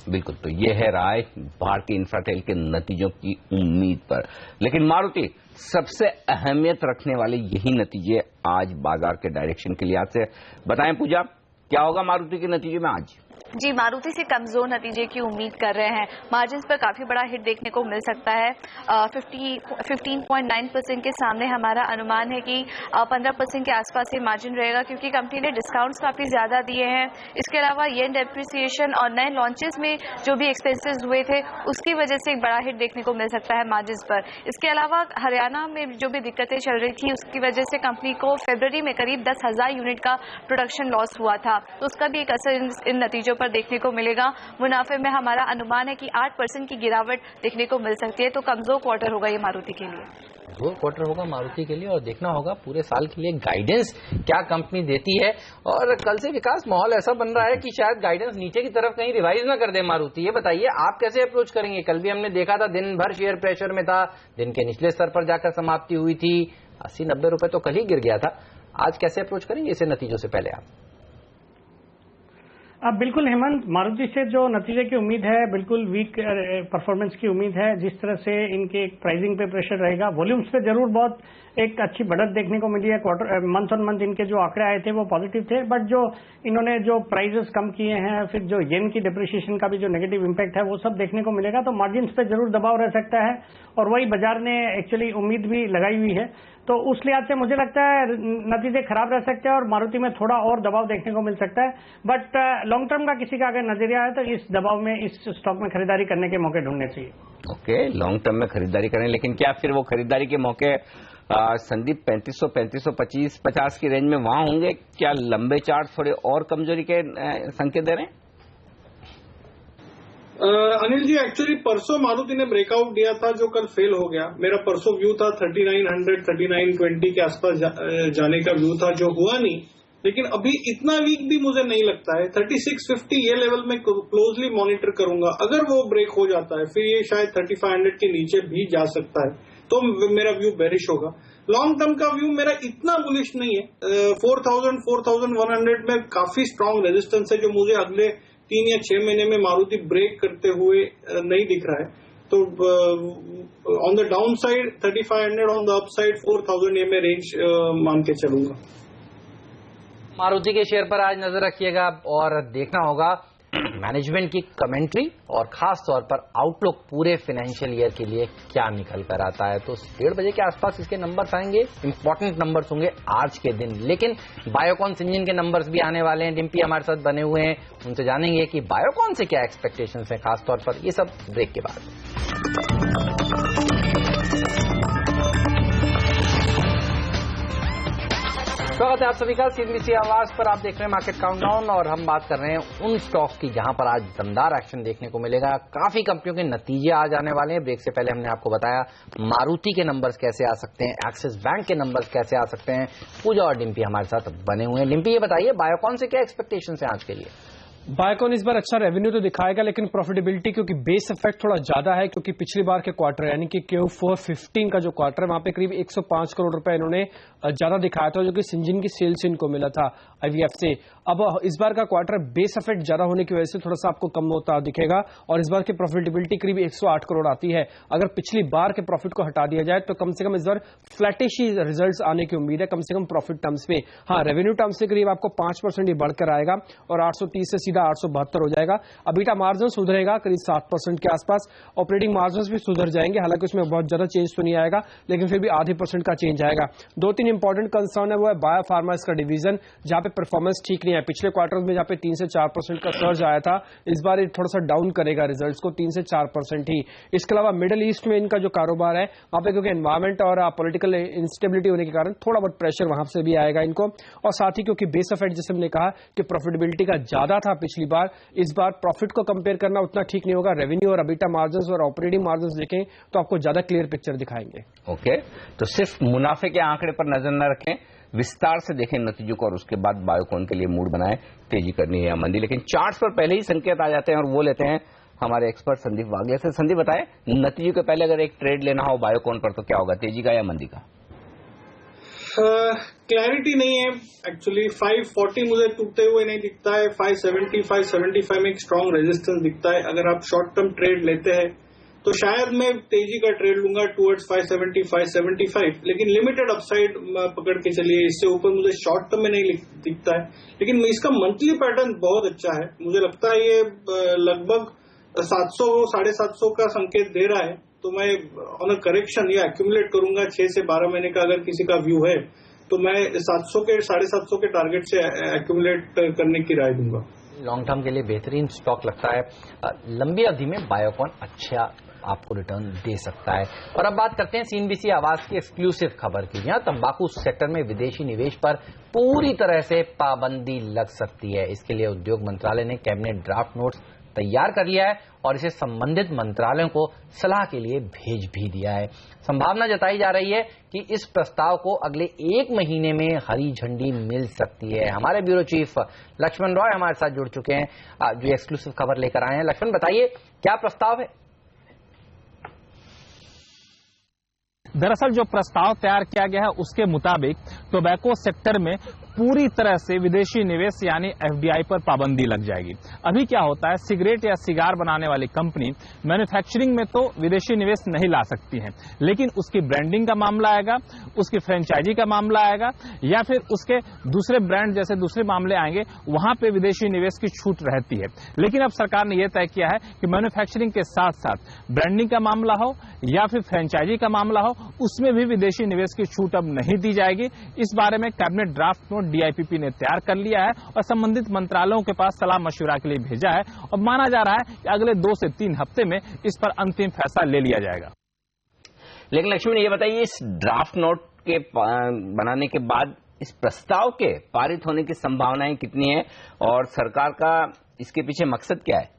बिल्कुल, तो ये है राय भारतीय इंफ्राटेल के नतीजों की उम्मीद पर। लेकिन मारुति, सबसे अहमियत रखने वाले यही नतीजे आज बाजार के डायरेक्शन के लिहाज से। बताएं पूजा, क्या होगा मारुति के नतीजे में आज? जी, मारुति से कमजोर नतीजे की उम्मीद कर रहे हैं। मार्जिन पर काफी बड़ा हिट देखने को मिल सकता है। 15.9% के सामने हमारा अनुमान है कि 15% के आसपास ये मार्जिन रहेगा, क्योंकि कंपनी ने डिस्काउंट्स काफी ज्यादा दिए हैं। इसके अलावा येन डेप्रिसिएशन और नए लॉन्चेस में जो भी एक्सपेंसेस हुए थे उसकी वजह से एक बड़ा हिट देखने को मिल सकता है मार्जिन पर। इसके अलावा हरियाणा में जो भी दिक्कतें चल रही थी उसकी वजह से कंपनी को फरवरी में करीब 10,000 यूनिट का प्रोडक्शन लॉस हुआ था, तो उसका भी एक असर इन नतीजों पर देखने को मिलेगा। मुनाफे में हमारा अनुमान है कि 8% की गिरावट देखने को मिल सकती है, तो कमजोर क्वार्टर होगा ये मारुति के लिए। कमजोर क्वार्टर होगा मारुति के लिए, और देखना होगा पूरे साल के लिए गाइडेंस क्या कंपनी देती है। और कल से विकास माहौल ऐसा बन रहा है कि शायद गाइडेंस नीचे की तरफ कहीं रिवाइज ना कर दे मारुति। ये बताइए आप कैसे अप्रोच करेंगे? कल भी हमने देखा था दिन भर शेयर प्रेशर में था, दिन के निचले स्तर पर जाकर समाप्ति हुई थी। 80-90 रुपए तो कल ही गिर गया था। आज कैसे अप्रोच करेंगे इसे नतीजों से पहले आप? अब बिल्कुल हेमंत, मारुति से जो नतीजे की उम्मीद है बिल्कुल वीक परफॉर्मेंस की उम्मीद है। जिस तरह से इनके प्राइसिंग पे प्रेशर रहेगा, वॉल्यूम्स पे जरूर बहुत एक अच्छी बढ़त देखने को मिली है। क्वार्टर मंथ ऑन मंथ इनके जो आंकड़े आए थे वो पॉजिटिव थे, बट जो इन्होंने जो प्राइसेस कम किए हैं, फिर जो येन की डिप्रिसिएशन का भी जो नेगेटिव इम्पैक्ट है वो सब देखने को मिलेगा। तो मार्जिन पे जरूर दबाव रह सकता है, और वही बाजार ने एक्चुअली उम्मीद भी लगाई हुई है। तो उस लिहाज से मुझे लगता है नतीजे खराब रह सकते हैं और मारुति में थोड़ा और दबाव देखने को मिल सकता है। बट लॉन्ग टर्म का किसी का अगर नजरिया है तो इस दबाव में इस स्टॉक में खरीदारी करने के मौके ढूंढने चाहिए। ओके, लॉन्ग टर्म में खरीदारी करें, लेकिन क्या फिर वो खरीदारी के मौके संदीप 3500, 3525, 50 की रेंज में वहां होंगे? क्या लंबे चार्ट थोड़े और कमजोरी के संकेत दे रहे हैं? अनिल जी, एक्चुअली परसों मारुति ने ब्रेकआउट दिया था जो कल फेल हो गया। मेरा परसों व्यू था 3900, 3920 के आसपास जाने का व्यू था, जो हुआ नहीं। लेकिन अभी इतना वीक भी मुझे नहीं लगता है। 3650 ये लेवल में क्लोजली मॉनिटर करूंगा। अगर वो ब्रेक हो जाता है फिर ये शायद 3500 के नीचे भी जा सकता है, तो मेरा व्यू बेरिश होगा। लॉन्ग टर्म का व्यू मेरा इतना बुलिश नहीं है। 4000, 4100 में काफी स्ट्रांग रेजिस्टेंस है, जो मुझे अगले 3 या 6 महीने में मारुति ब्रेक करते हुए नहीं दिख रहा है। तो on the down side 3500, on the up side 4000 ये मैं रेंज मान के चलूंगा। मारुति के शेयर पर आज नजर रखिएगा और देखना होगा मैनेजमेंट की कमेंट्री और खास तौर पर आउटलुक पूरे फाइनेंशियल ईयर के लिए क्या निकल कर आता है। तो 1:30 बजे के आसपास इसके नंबर्स आएंगे, इंपॉर्टेंट नंबर्स होंगे आज के दिन। लेकिन बायोकॉन सिंजिन के नंबर्स भी आने वाले हैं। डिम्पी हमारे साथ बने हुए हैं, उनसे जानेंगे कि बायोकॉन से क्या एक्सपेक्टेशंस हैं खास तौर पर। ये सब ब्रेक के बाद। स्वागत है आप सभी का सीएनबीसी आवाज पर। आप देख रहे हैं मार्केट काउंटडाउन और हम बात कर रहे हैं उन स्टॉक्स की जहां पर आज दमदार एक्शन देखने को मिलेगा। काफी कंपनियों के नतीजे आज आने वाले हैं। ब्रेक से पहले हमने आपको बताया मारुति के नंबर्स कैसे आ सकते हैं, एक्सिस बैंक के नंबर्स कैसे आ सकते हैं। पूजा और डिम्पी हमारे साथ बने हुए हैं। डिम्पी, ये बताइए बायोकॉन से क्या एक्सपेक्टेशन है आज के लिए? बायोकॉन इस बार अच्छा रेवेन्यू तो दिखाएगा, लेकिन प्रॉफिटेबिलिटी क्योंकि बेस इफेक्ट थोड़ा ज्यादा है, क्योंकि पिछली बार के क्वार्टर यानी कि Q4 15 का जो क्वार्टर है वहां पे करीब 105 करोड़ रुपए इन्होंने ज्यादा दिखाया था, जो कि सिंजिन की सेल्स इनको मिला था IVF से। अब इस बार का क्वार्टर बेस इफेक्ट ज्यादा होने की वजह से थोड़ा सा आपको कम होता दिखेगा और इस बार की प्रॉफिटेबिलिटी करीब 108 करोड़ आती है। अगर पिछली बार के प्रॉफिट को हटा दिया जाए तो कम से कम इस बार फ्लैटिश ही रिजल्ट्स आने की उम्मीद है, कम से कम प्रॉफिट टर्म्स में। हाँ, रेवेन्यू टर्म्स से करीब आपको 5% ही बढ़कर आएगा और 830 से सीधा 872 हो जाएगा। अबीटा मार्जिन सुधरेगा करीब 7% के आसपास। ऑपरेटिंग मार्जिन भी सुधर जाएंगे, हालांकि उसमें बहुत ज्यादा चेंज तो नहीं आएगा, लेकिन फिर भी आधे % का चेंज आएगा। 2-3 इंपॉर्टेंट कंसर्न है, वो है बायोफार्मा इसका डिवीजन, जहां पे परफॉर्मेंस ठीक नहीं है। पिछले क्वार्टर में जहां पे 3 से 4% का सर्ज आया था, इस बार ये थोड़ा सा डाउन करेगा रिजल्ट्स को 3 से 4% ही। इसके अलावा मिडिल ईस्ट में इनका जो कारोबार है वहां पे क्योंकि एनवायरमेंट और पॉलिटिकल इंस्टेबिलिटी होने के कारण थोड़ा बहुत प्रेशर वहां से भी आएगा इनको, और साथ ही क्योंकि बेस इफेक्ट जैसे हमने कहा कि प्रॉफिटेबिलिटी का ज्यादा था पिछली बार, इस बार प्रॉफिट को कंपेयर करना उतना ठीक नहीं होगा। रेवेन्यू और अबीटा मार्जिन और ऑपरेटिंग मार्जिन देखें तो आपको ज्यादा क्लियर पिक्चर दिखाएंगे। ओके, तो सिर्फ मुनाफे के आंकड़े पर नजर न रखें, विस्तार से देखें नतीजों को और उसके बाद बायोकॉन के लिए मूड बनाएं, तेजी करनी है या मंदी। लेकिन चार्ट्स पर पहले ही संकेत आ जाते हैं और वो लेते हैं हमारे एक्सपर्ट संदीप वागले से। संदीप, बताएं नतीजों के पहले अगर एक ट्रेड लेना हो बायोकॉन पर तो क्या होगा, तेजी का या मंदी का? क्लैरिटी नहीं है एक्चुअली। 540 मुझे टूटते हुए नहीं दिखता है। 570, 575 में एक स्ट्रॉन्ग रेजिस्टेंस दिखता है। अगर आप शॉर्ट टर्म ट्रेड लेते हैं तो शायद मैं तेजी का ट्रेड लूंगा टुवर्ड्स 570, 575, लेकिन लिमिटेड अपसाइड पकड़ के चलिए। इससे ऊपर मुझे शॉर्ट टर्म में नहीं दिखता है, लेकिन इसका मंथली पैटर्न बहुत अच्छा है। मुझे लगता है ये लगभग 700, 750 का संकेत दे रहा है। तो मैं ऑन अ करेक्शन या एक्यूमुलेट करूंगा 6 से 12 महीने का। अगर किसी का व्यू है तो मैं 700 के 750 के टारगेट से एक्यूमुलेट करने की राय दूंगा। लॉन्ग टर्म के लिए बेहतरीन स्टॉक लगता है। लंबी अवधि में बायोकॉन अच्छा आपको रिटर्न दे सकता है। और अब बात करते हैं सीएनबीसी आवाज की एक्सक्लूसिव खबर की। यहाँ तंबाकू सेक्टर में विदेशी निवेश पर पूरी तरह से पाबंदी लग सकती है। इसके लिए उद्योग मंत्रालय ने कैबिनेट ड्राफ्ट नोट्स तैयार कर लिया है और इसे संबंधित मंत्रालयों को सलाह के लिए भेज भी दिया है। संभावना जताई जा रही है कि इस प्रस्ताव को अगले 1 महीने में हरी झंडी मिल सकती है। हमारे ब्यूरो चीफ लक्ष्मण रॉय हमारे साथ जुड़ चुके हैं, जो एक्सक्लूसिव खबर लेकर आए हैं। लक्ष्मण, बताइए क्या प्रस्ताव है? दरअसल जो प्रस्ताव तैयार किया गया है उसके मुताबिक टोबैको सेक्टर में पूरी तरह से विदेशी निवेश यानी एफडीआई पर पाबंदी लग जाएगी। अभी क्या होता है, सिगरेट या सिगार बनाने वाली कंपनी मैन्युफैक्चरिंग में तो विदेशी निवेश नहीं ला सकती है, लेकिन उसकी ब्रांडिंग का मामला आएगा, उसकी फ्रेंचाइजी का मामला आएगा या फिर उसके दूसरे ब्रांड जैसे दूसरे मामले आएंगे, वहां पे विदेशी निवेश की छूट रहती है। लेकिन अब सरकार ने यह तय किया है कि मैन्युफैक्चरिंग के साथ साथ ब्रांडिंग का मामला हो या फिर फ्रेंचाइजी का मामला हो, उसमें भी विदेशी निवेश की छूट अब नहीं दी जाएगी। इस बारे में कैबिनेट ड्राफ्ट नोट डीआईपीपी ने तैयार कर लिया है और संबंधित मंत्रालयों के पास सलाह मशवरा के लिए भेजा है और माना जा रहा है कि अगले 2 से 3 हफ्ते में इस पर अंतिम फैसला ले लिया जाएगा। लेकिन लक्ष्मण, ये बताइए इस ड्राफ्ट नोट के बनाने के बाद इस प्रस्ताव के पारित होने की संभावनाएं कितनी है और सरकार का इसके पीछे मकसद क्या है?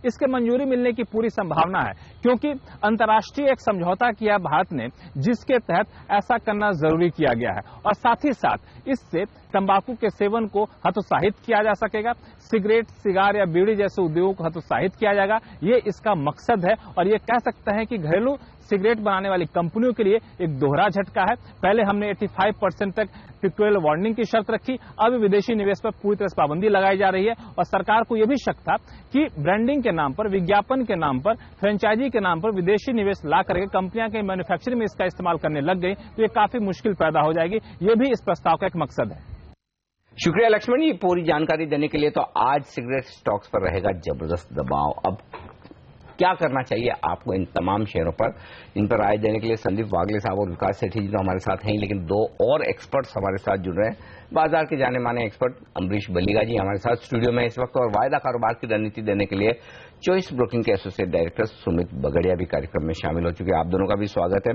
इसके मंजूरी मिलने की पूरी संभावना है, क्योंकि अंतर्राष्ट्रीय एक समझौता किया भारत ने जिसके तहत ऐसा करना जरूरी किया गया है और साथ ही साथ इससे तंबाकू के सेवन को हतोत्साहित किया जा सकेगा, सिगरेट, सिगार या बीड़ी जैसे उद्योगों को हतोत्साहित किया जाएगा। ये इसका मकसद है और ये कह सकते हैं कि घरेलू सिगरेट बनाने वाली कंपनियों के लिए एक दोहरा झटका है। पहले हमने 85% तक पिक्टोरियल वार्निंग की शर्त रखी, अब विदेशी निवेश पर पूरी तरह से पाबंदी लगाई जा रही है और सरकार को यह भी शक था कि ब्रांडिंग के नाम पर, विज्ञापन के नाम पर, फ्रेंचाइजी के नाम पर विदेशी निवेश ला करके कंपनियां के मैन्युफैक्चरिंग में इसका इस्तेमाल करने लग गई तो ये काफी मुश्किल पैदा हो जाएगी। ये भी इस प्रस्ताव का एक मकसद है। शुक्रिया लक्ष्मण, ये पूरी जानकारी देने के लिए। तो आज सिगरेट स्टॉक्स पर रहेगा जबरदस्त दबाव। अब क्या करना चाहिए आपको इन तमाम शेयरों पर, इन पर राय देने के लिए संदीप वागले साहब और विकास सेठी जी तो हमारे साथ हैं, लेकिन 2 और एक्सपर्ट्स हमारे साथ जुड़ रहे हैं। बाजार के जाने माने एक्सपर्ट अमरीश बलिगा जी हमारे साथ स्टूडियो में इस वक्त, और वायदा कारोबार की रणनीति देने के लिए चॉइस ब्रोकिंग के एसोसिएट डायरेक्टर सुमित बगड़िया भी कार्यक्रम में शामिल हो चुके हैं। आप दोनों का भी स्वागत है।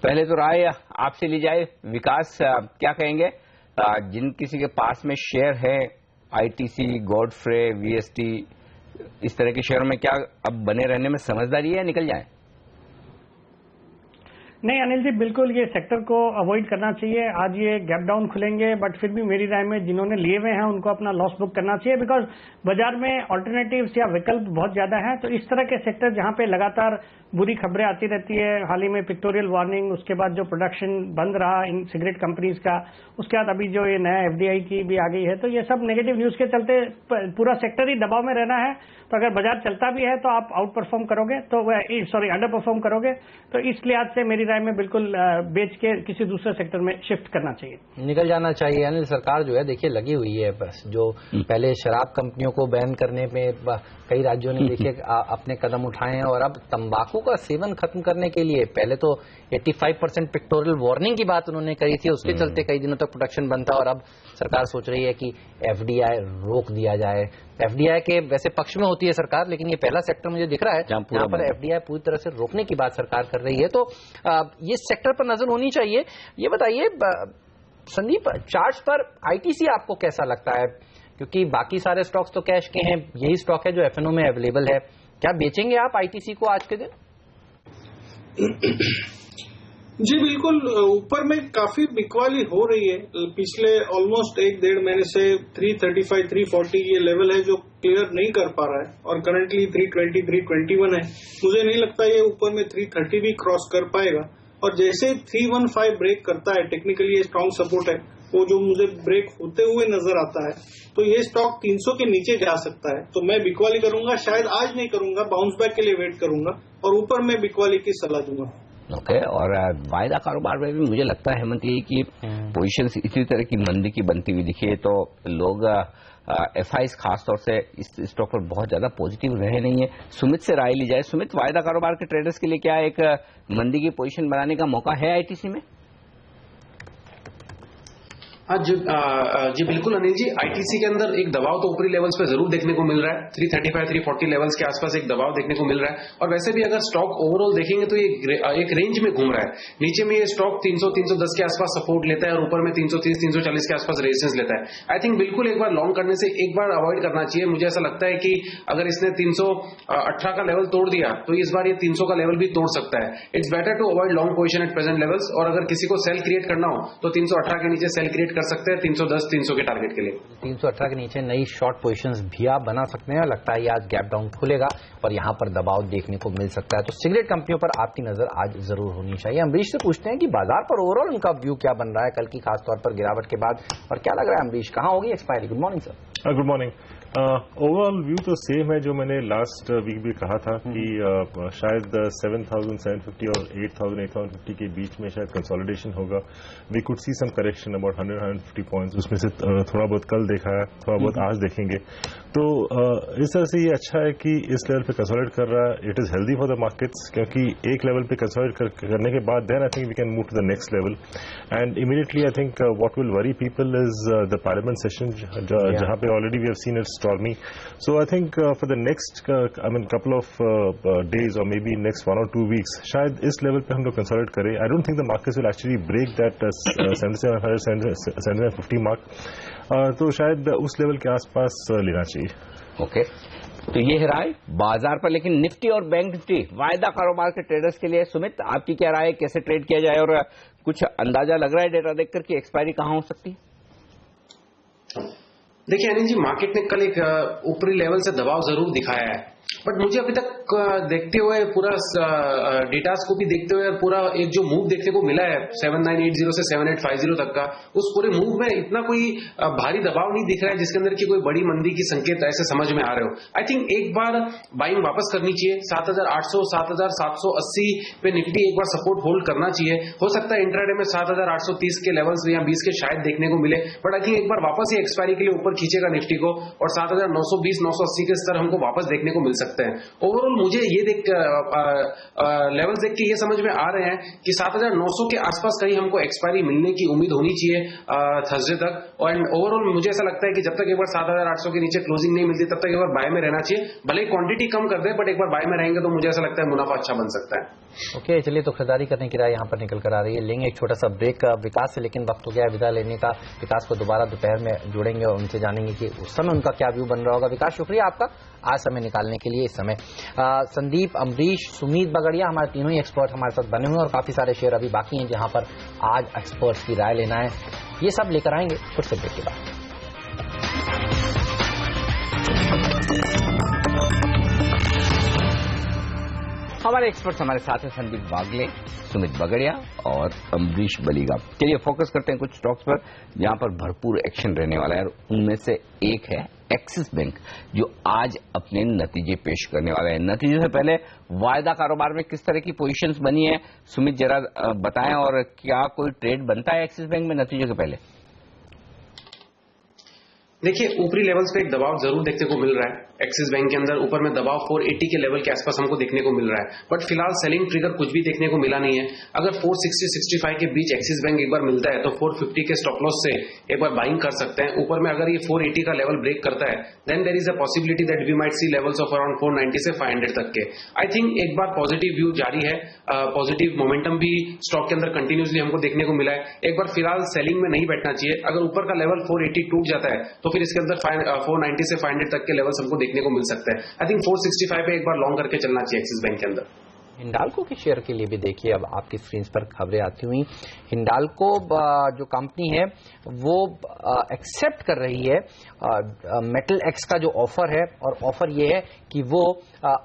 पहले तो राय आपसे ली जाए, विकास क्या कहेंगे? जिन किसी के पास में शेयर है आईटीसी, गॉडफ्रे, वीएसटी, इस तरह के शेयरों में क्या अब बने रहने में समझदारी है या निकल जाए? नहीं अनिल जी, बिल्कुल ये सेक्टर को अवॉइड करना चाहिए। आज ये गैप डाउन खुलेंगे, बट फिर भी मेरी राय में जिन्होंने लिए हुए हैं उनको अपना लॉस बुक करना चाहिए, बिकॉज बाजार में ऑल्टरनेटिव्स या विकल्प बहुत ज्यादा है। तो इस तरह के सेक्टर जहां पे लगातार बुरी खबरें आती रहती है, हाल ही में पिक्टोरियल वार्निंग, उसके बाद जो प्रोडक्शन बंद रहा इन सिगरेट कंपनीज का, उसके बाद अभी जो ये नया एफडीआई की भी आ गई है, तो ये सब नेगेटिव न्यूज के चलते पूरा सेक्टर ही दबाव में रहना है। तो अगर बाजार चलता भी है तो आप आउट परफॉर्म करोगे, तो अंडर परफॉर्म करोगे। तो इस लिहाज से मेरी राय में बिल्कुल बेच के किसी दूसरे सेक्टर में शिफ्ट करना चाहिए, निकल जाना चाहिए। अनिल, सरकार जो है देखिए लगी हुई है, बस जो पहले शराब कंपनियों को बैन करने में कई राज्यों ने देखिए अपने कदम उठाए हैं, और अब तंबाकू का सेवन खत्म करने के लिए पहले तो 85% पिक्टोरियल वार्निंग की बात उन्होंने करी थी, उसके चलते कई दिनों तक प्रोडक्शन बंद था, और अब सरकार सोच रही है कि एफडीआई रोक दिया जाए। एफडीआई के वैसे पक्ष में होती है सरकार, लेकिन ये पहला सेक्टर मुझे दिख रहा है जहां पर एफडीआई पूरी तरह से रोकने की बात सरकार कर रही है। तो ये सेक्टर पर नजर होनी चाहिए। ये बताइए संदीप, चार्ट्स पर आईटीसी आपको कैसा लगता है? क्योंकि बाकी सारे स्टॉक्स तो कैश के हैं, यही स्टॉक है जो एफएनओ में अवेलेबल है। क्या बेचेंगे आप आईटीसी को आज के दिन? जी बिल्कुल, ऊपर में काफी बिकवाली हो रही है। पिछले ऑलमोस्ट 1-1.5 महीने से 335, 340 ये लेवल है जो क्लियर नहीं कर पा रहा है, और करंटली 320, 321 है। मुझे नहीं लगता ये ऊपर में 330 भी क्रॉस कर पाएगा, और जैसे 315 ब्रेक करता है, टेक्निकली ये स्ट्रॉन्ग सपोर्ट है, वो जो मुझे ब्रेक होते हुए नजर आता है, तो ये स्टॉक 300 के नीचे जा सकता है। तो मैं बिकवाली करूंगा, शायद आज नहीं करूंगा, बाउंस बैक के लिए वेट करूंगा, और ऊपर में बिकवाली की सलाह दूंगा। ओके, और वायदा कारोबार में भी मुझे लगता है हेमंत यही कि पोजीशंस इसी तरह की मंदी की बनती हुई दिखी है, तो लोग एफआईज खासतौर से इस स्टॉक पर बहुत ज्यादा पॉजिटिव रहे नहीं है। सुमित से राय ली जाए। सुमित, वायदा कारोबार के ट्रेडर्स के लिए क्या एक मंदी की पोजीशन बनाने का मौका है आईटीसी में? जी बिल्कुल अनिल जी, आईटीसी के अंदर एक दबाव तो ऊपरी लेवल्स पे जरूर देखने को मिल रहा है। 335, 340 लेवल्स के आसपास एक दबाव देखने को मिल रहा है, और वैसे भी अगर स्टॉक ओवरऑल देखेंगे तो ये एक रेंज में घूम रहा है। नीचे में ये स्टॉक 300, 310 के आसपास सपोर्ट लेता है, और ऊपर में 330, 340 के आसपास रेजिस्टेंस लेता है। आई थिंक बिल्कुल एक बार लॉन्ग करने से एक बार अवॉइड करना चाहिए। मुझे ऐसा लगता है कि अगर इसने 318 का लेवल तोड़ दिया तो इस बार ये 300 का लेवल भी तोड़ सकता है। It's better to avoid long position at present levels, और अगर किसी को सेल क्रिएट करना हो तो 318 के नीचे सेल क्रिएट कर सकते हैं 310, 300 के टारगेट के लिए। 318 के नीचे नई शॉर्ट पोजीशंस भी आप बना सकते हैं। लगता है ये आज गैप डाउन खुलेगा और यहां पर दबाव देखने को मिल सकता है। तो सिगरेट कंपनियों पर आपकी नजर आज जरूर होनी चाहिए। अमरीश से पूछते हैं कि बाजार पर ओवरऑल उनका व्यू क्या बन रहा है कल की खासतौर पर गिरावट के बाद, और क्या लग रहा है अमरीश, कहां होगी expiry? Good morning sir. Good morning. Overall view तो सेम है जो मैंने लास्ट वीक भी कहा था कि शायद 7,750 और 8,850 के बीच में शायद कंसोलिडेशन होगा। We could see some correction about 100-150 points, उसमें से थोड़ा बहुत कल देखा है, थोड़ा बहुत आज देखेंगे। तो इस तरह से ये अच्छा है कि इस लेवल पे कंसोलिडेट कर रहा है। It is healthy for the markets, क्योंकि एक लेवल पे कंसोलिडेट करने के बाद then I think we can move to the next level, and immediately I think what will worry people is the parliament session, जहां पे already we have seen it stormy. So I think for the next couple of days or maybe next 1 or 2 weeks, शायद इस level पे हम लोग consolidate करें. I don't think the markets will actually break that 7,750 mark, तो शायद उस level के आसपास लेना चाहिए. ओके, तो ये है राय बाजार पर। लेकिन निफ्टी और बैंक निफ्टी वायदा कारोबार के ट्रेडर्स के लिए, सुमित आपकी क्या राय है, कैसे ट्रेड किया जाए, और कुछ अंदाजा लग रहा है डेटा देखकर कि एक्सपायरी कहां हो सकती है? देखिए अनिल जी, मार्केट ने कल एक ऊपरी लेवल से दबाव जरूर दिखाया है, बट मुझे अभी तक देखते हुए पूरा डेटास को भी देखते हुए पूरा एक जो मूव देखने को मिला है 7980 से 7850 तक का, उस पूरे मूव में इतना कोई भारी दबाव नहीं दिख रहा है जिसके अंदर की कोई बड़ी मंदी की संकेत ऐसे समझ में आ रहे हो. आई थिंक एक बार बाइंग वापस करनी चाहिए. 7800, 7780 पे निफ्टी एक बार सपोर्ट होल्ड करना चाहिए. हो सकता है इंट्राडे में 7830 के लेवल्स या 20 के शायद देखने को मिले, बट आई थिंक एक बार वापस ही एक्सपायरी के लिए ऊपर खींचेगा निफ्टी को, और 7920, 980 के स्तर हमको वापस देखने को मिल सकते सकते हैं। ओवरऑल मुझे ये लेवल्स देख के ये समझ में आ रहे हैं कि 7,900 के आसपास कहीं हमको एक्सपायरी मिलने की उम्मीद होनी चाहिए थर्सडे तक। और ओवरऑल मुझे ऐसा लगता है कि जब तक एक बार 7,800 के नीचे क्लोजिंग नहीं मिलती तब तक एक बार बाय में रहना चाहिए। भले ही क्वांटिटी कम कर दे बट एक बार बाय में रहेंगे तो मुझे ऐसा लगता है मुनाफा अच्छा बन सकता है। ओके, चलिए तो खरीदारी करने की राय यहाँ पर निकल कर आ रही है। लेंगे एक छोटा सा ब्रेक विकास से, लेकिन वक्त हो गया है विदा लेने का। विकास को दोबारा दोपहर में जोड़ेंगे और उनसे जानेंगे कि उस समय उनका क्या व्यू बन रहा होगा। विकास, शुक्रिया आपका आज समय निकालने के लिए। इस समय संदीप, अमरीश, सुमित बगड़िया, हमारे तीनों ही एक्सपर्ट हमारे साथ बने हुए हैं और काफी सारे शेयर अभी बाकी हैं जहां पर आज एक्सपर्ट्स की राय लेना है। ये सब लेकर आएंगे फिर से ब्रेक के बाद। हमारे एक्सपर्ट्स हमारे साथ हैं संदीप बागले, सुमित बगड़िया और अमरीश बलीगा। चलिए फोकस करते हैं कुछ स्टॉक्स पर जहां पर भरपूर एक्शन रहने वाला है। उनमें से एक है एक्सिस बैंक, जो आज अपने नतीजे पेश करने वाला है। नतीजे से पहले वायदा कारोबार में किस तरह की पोजीशंस बनी है, सुमित जरा बताएं, और क्या कोई ट्रेड बनता है एक्सिस बैंक में नतीजे के पहले? देखिए, ऊपरी लेवल्स पे एक दबाव जरूर देखने को मिल रहा है। एक्सिस बैंक के अंदर ऊपर में दबाव 480 के लेवल के आसपास हमको देखने को मिल रहा है, बट फिलहाल सेलिंग ट्रिगर कुछ भी देखने को मिला नहीं है। अगर 460-65 के बीच एक्सिस बैंक एक बार मिलता है तो 450 के स्टॉप लॉस से एक बार बाइंग कर सकते हैं। ऊपर में अगर ये 480 का लेवल ब्रेक करता है then there is a possibility that we might see levels of around 490 से 500 तक के। आई थिंक एक बार पॉजिटिव व्यू जारी है, पॉजिटिव मोमेंटम भी स्टॉक के अंदर कंटिन्यूसली हमको देखने को मिला है। एक बार फिलहाल सेलिंग में नहीं बैठना चाहिए। अगर ऊपर का लेवल 480 टूट जाता है तो फिर इसके अंदर 490 से 500 तक के लेवल्स हमको देखने को मिल सकते हैं। आई थिंक 465 पे एक बार लॉन्ग करके चलना चाहिए एक्सिस बैंक के अंदर। हिंडाल्को के शेयर के लिए भी देखिए, अब आपकी स्क्रीन पर खबरें आती हुई। हिंडाल्को जो कंपनी है वो एक्सेप्ट कर रही है मेटल एक्स का जो ऑफर है, और ऑफर ये है कि वो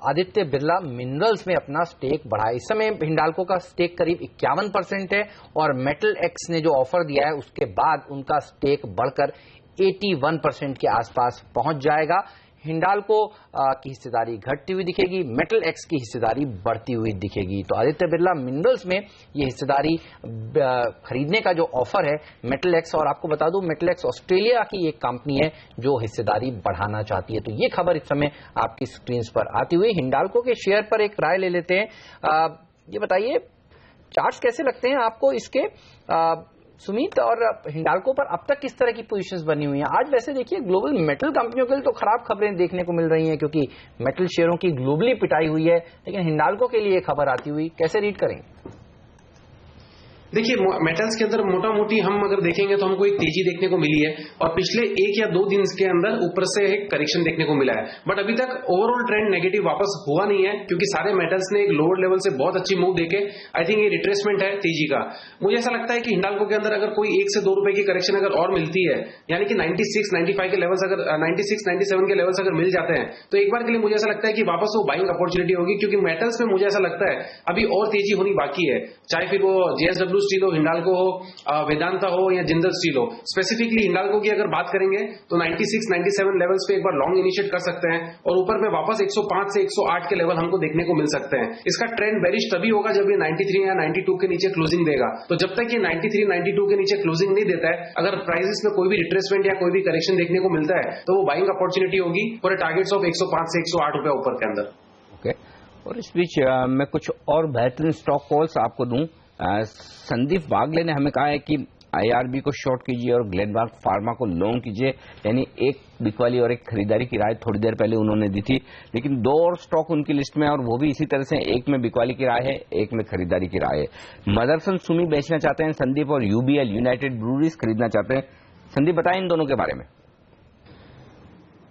आदित्य बिरला मिनरल्स में अपना स्टेक बढ़ाए। इस समय हिंडाल्को का स्टेक करीब 51% है और मेटल एक्स ने जो ऑफर दिया है उसके बाद उनका स्टेक बढ़कर 81% के आसपास पहुंच जाएगा। हिंडाल्को की हिस्सेदारी घटती हुई दिखेगी, मेटल एक्स की हिस्सेदारी बढ़ती हुई दिखेगी। तो आदित्य बिरला मिनरल्स में ये हिस्सेदारी खरीदने का जो ऑफर है मेटल एक्स, और आपको बता दूं मेटल एक्स ऑस्ट्रेलिया की एक कंपनी है जो हिस्सेदारी बढ़ाना चाहती है। तो ये खबर इस समय आपकी स्क्रीन पर आती हुई। हिंडाल्को के शेयर पर एक राय ले लेते हैं। ये बताइए चार्ट्स कैसे लगते हैं आपको इसके, सुमित, और हिंडाल्को पर अब तक किस तरह की पोजीशंस बनी हुई हैं? आज वैसे देखिए ग्लोबल मेटल कंपनियों के लिए तो खराब खबरें देखने को मिल रही हैं क्योंकि मेटल शेयरों की ग्लोबली पिटाई हुई है, लेकिन हिंडाल्को के लिए खबर आती हुई कैसे रीड करेंगे? देखिए, मेटल्स के अंदर मोटा मोटी हम अगर देखेंगे तो हमको एक तेजी देखने को मिली है और पिछले 1 या 2 दिन के अंदर ऊपर से एक करेक्शन देखने को मिला है, बट अभी तक ओवरऑल ट्रेंड नेगेटिव वापस हुआ नहीं है क्योंकि सारे मेटल्स ने एक लोअर लेवल से बहुत अच्छी मूव देके आई थिंक ये रिट्रेसमेंट है तेजी का। मुझे ऐसा लगता है कि हिंडाल्को के अंदर अगर कोई 1 से 2 रुपए की करेक्शन अगर और मिलती है, यानी कि 96-95 के लेवल्स अगर 96-97 के लेवल्स अगर मिल जाते हैं तो एक बार के लिए मुझे ऐसा लगता है कि वापस वो बाइंग अपॉर्चुनिटी होगी, क्योंकि मेटल्स में मुझे ऐसा लगता है अभी और तेजी होनी बाकी है, चाहे फिर वो JSW स्टील हो, हिंडाल्को हो, वेदांता हो या जिंदल स्टील हो। स्पेसिफिकली हिंडाल्को की अगर बात करेंगे तो 96-97 लेवल्स पे एक बार लॉन्ग इनिशिएट कर सकते हैं और ऊपर में वापस 105 से 108 के लेवल हमको देखने को मिल सकते हैं। इसका ट्रेंड बेरिश तभी होगा जब ये 93 या 92 के नीचे क्लोजिंग देगा। तो जब तक ये 93-92 के नीचे क्लोजिंग नहीं देता है, अगर प्राइसेस में कोई भी रिट्रेसमेंट या कोई भी करेक्शन देखने को मिलता है तो वो बाइंग अपॉर्चुनिटी होगी फॉर टारगेट्स ऑफ 105 से 108 रुपए ऊपर के अंदर। ओके, और इस बीच मैं कुछ और बेहतरीन स्टॉक कॉल्स आपको दूं। संदीप बागले ने हमें कहा है कि IRB को शॉर्ट कीजिए और ग्लेनमार्क फार्मा को लॉन्ग कीजिए, यानी एक बिकवाली और एक खरीदारी की राय थोड़ी देर पहले उन्होंने दी थी, लेकिन 2 और स्टॉक उनकी लिस्ट में और वो भी इसी तरह से, एक में बिकवाली की राय है, एक में खरीदारी की राय है। मदरसन सुमी बेचना चाहते हैं संदीप और UBL यूनाइटेड ब्रूरीज खरीदना चाहते हैं। संदीप बताएं इन दोनों के बारे में।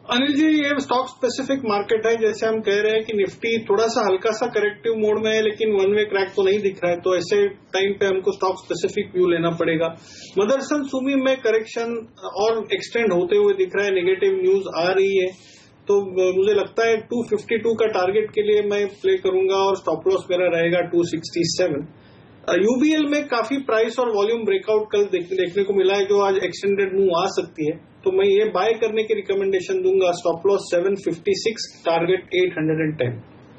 अनिल जी, ये स्टॉक स्पेसिफिक मार्केट है। जैसे हम कह रहे हैं कि निफ्टी थोड़ा सा हल्का सा करेक्टिव मोड में है लेकिन वन वे क्रैक तो नहीं दिख रहा है, तो ऐसे टाइम पे हमको स्टॉक स्पेसिफिक व्यू लेना पड़ेगा। मदरसन सुमी में करेक्शन और एक्सटेंड होते हुए दिख रहा है, नेगेटिव न्यूज आ रही है, तो मुझे लगता है 252 का टारगेट के लिए मैं प्ले करूंगा और स्टॉप लॉस मेरा रहेगा 267। UBL में काफी प्राइस और वॉल्यूम ब्रेकआउट कल देखने को मिला है जो आज एक्सटेंडेड मूव आ सकती है, तो मैं ये बाय करने की रिकमेंडेशन दूंगा। Stop loss 756, target 810।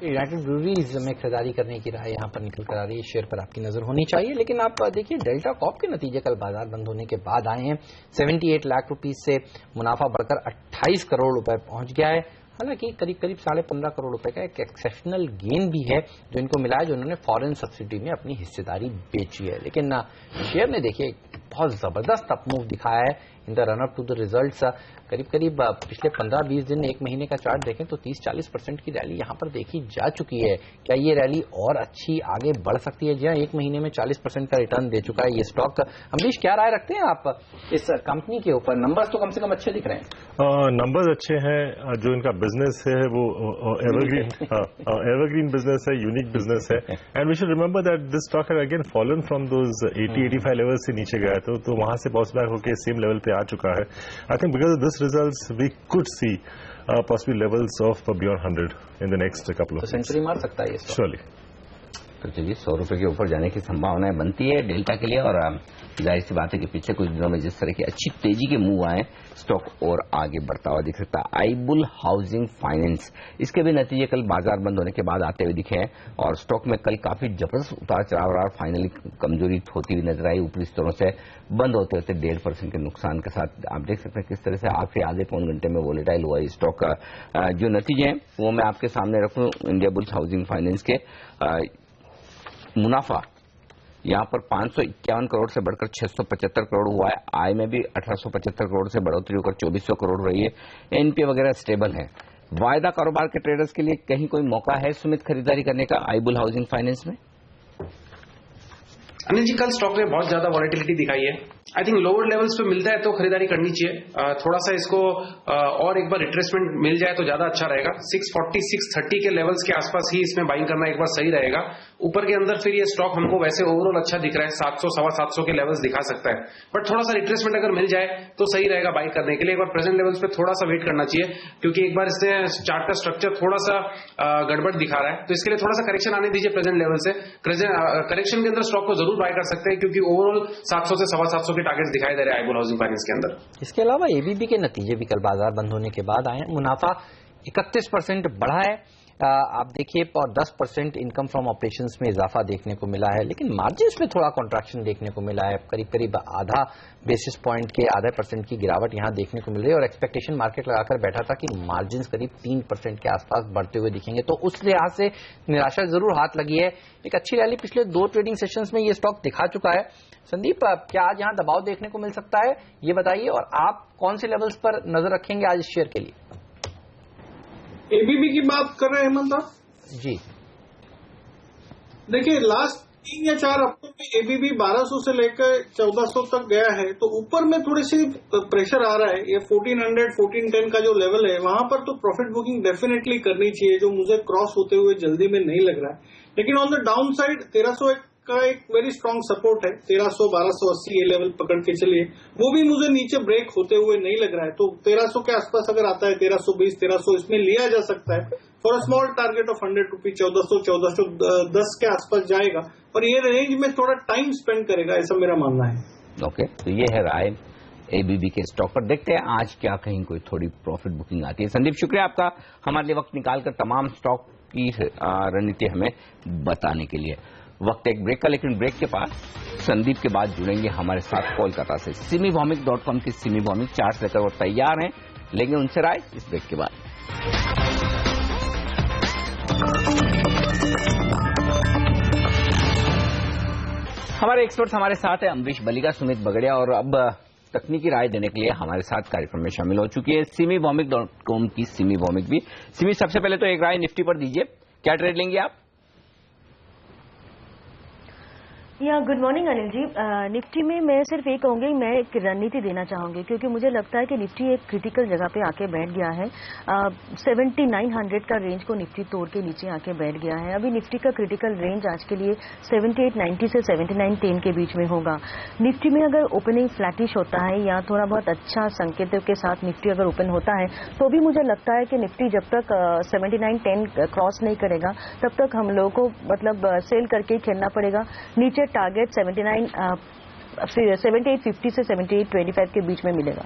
United breweries में खरीदारी करने की राय यहाँ पर निकल कर आ रही है, शेयर पर आपकी नजर होनी चाहिए। लेकिन आप देखिए डेल्टा कॉर्प के नतीजे कल बाजार बंद होने के बाद आए हैं। 78 लाख रुपीस से मुनाफा बढ़कर 28 करोड़ रुपए पहुंच गया है। हालांकि करीब करीब 15.5 करोड़ रुपए का एक एक्सेप्शनल गेन भी है जो इनको मिला है, जो उन्होंने फॉरेन सब्सिडी में अपनी हिस्सेदारी बेची है। लेकिन शेयर ने देखिए बहुत जबरदस्त अप मूव दिखाया है in the run up to the results. करीब करीब पिछले 15-20 दिन, एक महीने का चार्ट देखें तो 30-40% की रैली यहां पर देखी जा चुकी है। क्या ये रैली और अच्छी आगे बढ़ सकती है? जी हाँ, एक महीने में 40% का रिटर्न दे चुका है ये स्टॉक। अमरीश, क्या राय रखते हैं आप इस कंपनी के ऊपर? नंबर्स तो कम से कम अच्छे दिख रहे हैं। नंबर्स अच्छे हैं, जो इनका बिजनेस है वो एवरग्रीन बिजनेस है, यूनिक बिजनेस है। And we should remember that this stock has again fallen from those 80-85 level से नीचे गया है, तो वहां से बाउंस बैक होकर सेम लेवल पे आ चुका है। I think because of this results we could see possibly levels of beyond 100 in the next couple of तो सेंचुरी मार सकता है ये surely। तो चलिए 100 रुपए के ऊपर जाने की संभावनाएं बनती है डेल्टा के लिए, और जाहिर सी बात है कि पिछले कुछ दिनों में जिस तरह की अच्छी तेजी के मूव आए, स्टॉक और आगे बढ़ता हुआ दिख सकता है। आईबुल हाउसिंग फाइनेंस, इसके भी नतीजे कल बाजार बंद होने के बाद आते हुए दिखे हैं और स्टॉक में कल काफी जबरदस्त उतार चढ़ाव रहा, फाइनली कमजोरी होती हुई नजर आई। ऊपरी स्तरों से बंद होते होते 1.5% के नुकसान के साथ आप देख सकते हैं किस तरह से आखिरी आधे पौन घंटे में वोलेटाइल हुआ स्टॉक का। जो नतीजे हैं वो मैं आपके सामने रखूं। इंडिया बुल्स हाउसिंग फाइनेंस के मुनाफा यहां पर 551 करोड़ से बढ़कर 675 करोड़ हुआ है। आय में भी 1875 करोड़ से बढ़ोतरी होकर 2400 करोड़ रही है। एनपीए वगैरह स्टेबल है। वायदा कारोबार के ट्रेडर्स के लिए कहीं कोई मौका है सुमित खरीदारी करने का आईबुल हाउसिंग फाइनेंस में? अनिल जी, कल स्टॉक ने बहुत ज्यादा वॉलेटिलिटी दिखाई है। आई थिंक लोअर लेवल्स पे मिलता है तो खरीदारी करनी चाहिए। थोड़ा सा इसको और एक बार रिट्रेसमेंट मिल जाए तो ज्यादा अच्छा रहेगा। 640 630 के लेवल्स के आसपास ही इसमें बाइंग करना एक बार सही रहेगा। ऊपर के अंदर फिर ये स्टॉक हमको वैसे ओवरऑल अच्छा दिख रहा है, 700 750 के लेवल्स दिखा सकता है, बट थोड़ा सा रिट्रेसमेंट अगर मिल जाए तो सही रहेगा बाइंग करने के लिए। एक बार प्रेजेंट लेवल्स पे थोड़ा सा वेट करना चाहिए, क्योंकि एक बार इसने चार्ट का स्ट्रक्चर थोड़ा सा गड़बड़ दिखा रहा है, तो इसके लिए थोड़ा सा करेक्शन आने दीजिए प्रेजेंट लेवल से। करेक्शन के अंदर स्टॉक को जरूर बाय कर सकते हैं, क्योंकि ओवरऑल 700 से 750 के टारगेट्स दिखाई दे रहे हैं आईबुल हाउसिंग फाइनेंस के अंदर। इसके अलावा एबीबी के नतीजे भी कल बाजार बंद होने के बाद आए हैं। मुनाफा 31% बढ़ा है, आप देखिए, और 10% इनकम फ्रॉम ऑपरेशंस में इजाफा देखने को मिला है। लेकिन मार्जिन्स में थोड़ा कॉन्ट्रैक्शन देखने को मिला है, करीब करीब आधा बेसिस पॉइंट के आधा % की गिरावट यहां देखने को मिल रही है। और एक्सपेक्टेशन मार्केट लगाकर बैठा था कि मार्जिन्स करीब 3% के आसपास बढ़ते हुए दिखेंगे, तो उस लिहाज से निराशा जरूर हाथ लगी है। एक अच्छी रैली पिछले 2 ट्रेडिंग सेशंस में ये स्टॉक दिखा चुका है। संदीप, क्या आज यहां दबाव देखने को मिल सकता है, ये बताइए, और आप कौन से लेवल्स पर नजर रखेंगे आज इस शेयर के लिए? एबीबी की बात कर रहे हैं हेमंत आप? जी देखिए, लास्ट 3 या 4 हफ्तों में एबीबी 1200 से लेकर 1400 तक गया है, तो ऊपर में थोड़ी सी प्रेशर आ रहा है। ये 1400 1410 का जो लेवल है वहां पर तो प्रॉफिट बुकिंग डेफिनेटली करनी चाहिए, जो मुझे क्रॉस होते हुए जल्दी में नहीं लग रहा है। लेकिन ऑन द डाउन साइड 1301 का एक वेरी स्ट्रांग सपोर्ट है, 1300 1280 ये लेवल पकड़ के चलिए, वो भी मुझे नीचे ब्रेक होते हुए नहीं लग रहा है। तो 1300 के आसपास अगर आता है, 1320 1300 इसमें लिया जा सकता है for a small target of 100 rupees. 1400 1410 के आसपास जाएगा और ये रेंज में थोड़ा टाइम स्पेंड करेगा, ऐसा मेरा मानना है। ओके, तो ये है राय एबीबी के स्टॉक पर। देखते हैं आज क्या कहीं कोई थोड़ी प्रॉफिट बुकिंग आती है। संदीप, शुक्रिया आपका हमारे लिए वक्त निकालकर तमाम स्टॉक की रणनीति हमें बताने के लिए। वक्त एक ब्रेक का, लेकिन ब्रेक के बाद संदीप के बाद जुड़ेंगे हमारे साथ कोलकाता से simivomix.com की सिमी वॉमिक चार्ट लेकर वो तैयार हैं, लेकिन उनसे राय इस ब्रेक के बाद। हमारे एक्सपर्ट्स हमारे साथ है, अमरीश बलिगा, सुमित बगड़िया, और अब तकनीकी राय देने के लिए हमारे साथ कार्यक्रम में शामिल हो चुकी है simivomix.com की सिमी वॉमिक भी। सिमी, सबसे पहले तो एक राय निफ्टी पर दीजिए, क्या ट्रेड लेंगे आप? या गुड मॉर्निंग अनिल जी। निफ्टी में मैं सिर्फ ये कहूंगी, मैं एक रणनीति देना चाहूंगी, क्योंकि मुझे लगता है कि निफ्टी एक क्रिटिकल जगह पे आके बैठ गया है। 7900 का रेंज को निफ्टी तोड़ के नीचे आके बैठ गया है। अभी निफ्टी का क्रिटिकल रेंज आज के लिए 7890 से 7910 के बीच में होगा। निफ्टी में अगर ओपनिंग फ्लैटिश होता है या थोड़ा बहुत अच्छा संकेतों के साथ निफ्टी अगर ओपन होता है, तो भी मुझे लगता है कि निफ्टी जब तक 7910 क्रॉस नहीं करेगा तब तक हम लोगों को मतलब सेल करके ही खेलना पड़ेगा। नीचे टारगेट 7850 से 7825 के बीच में मिलेगा।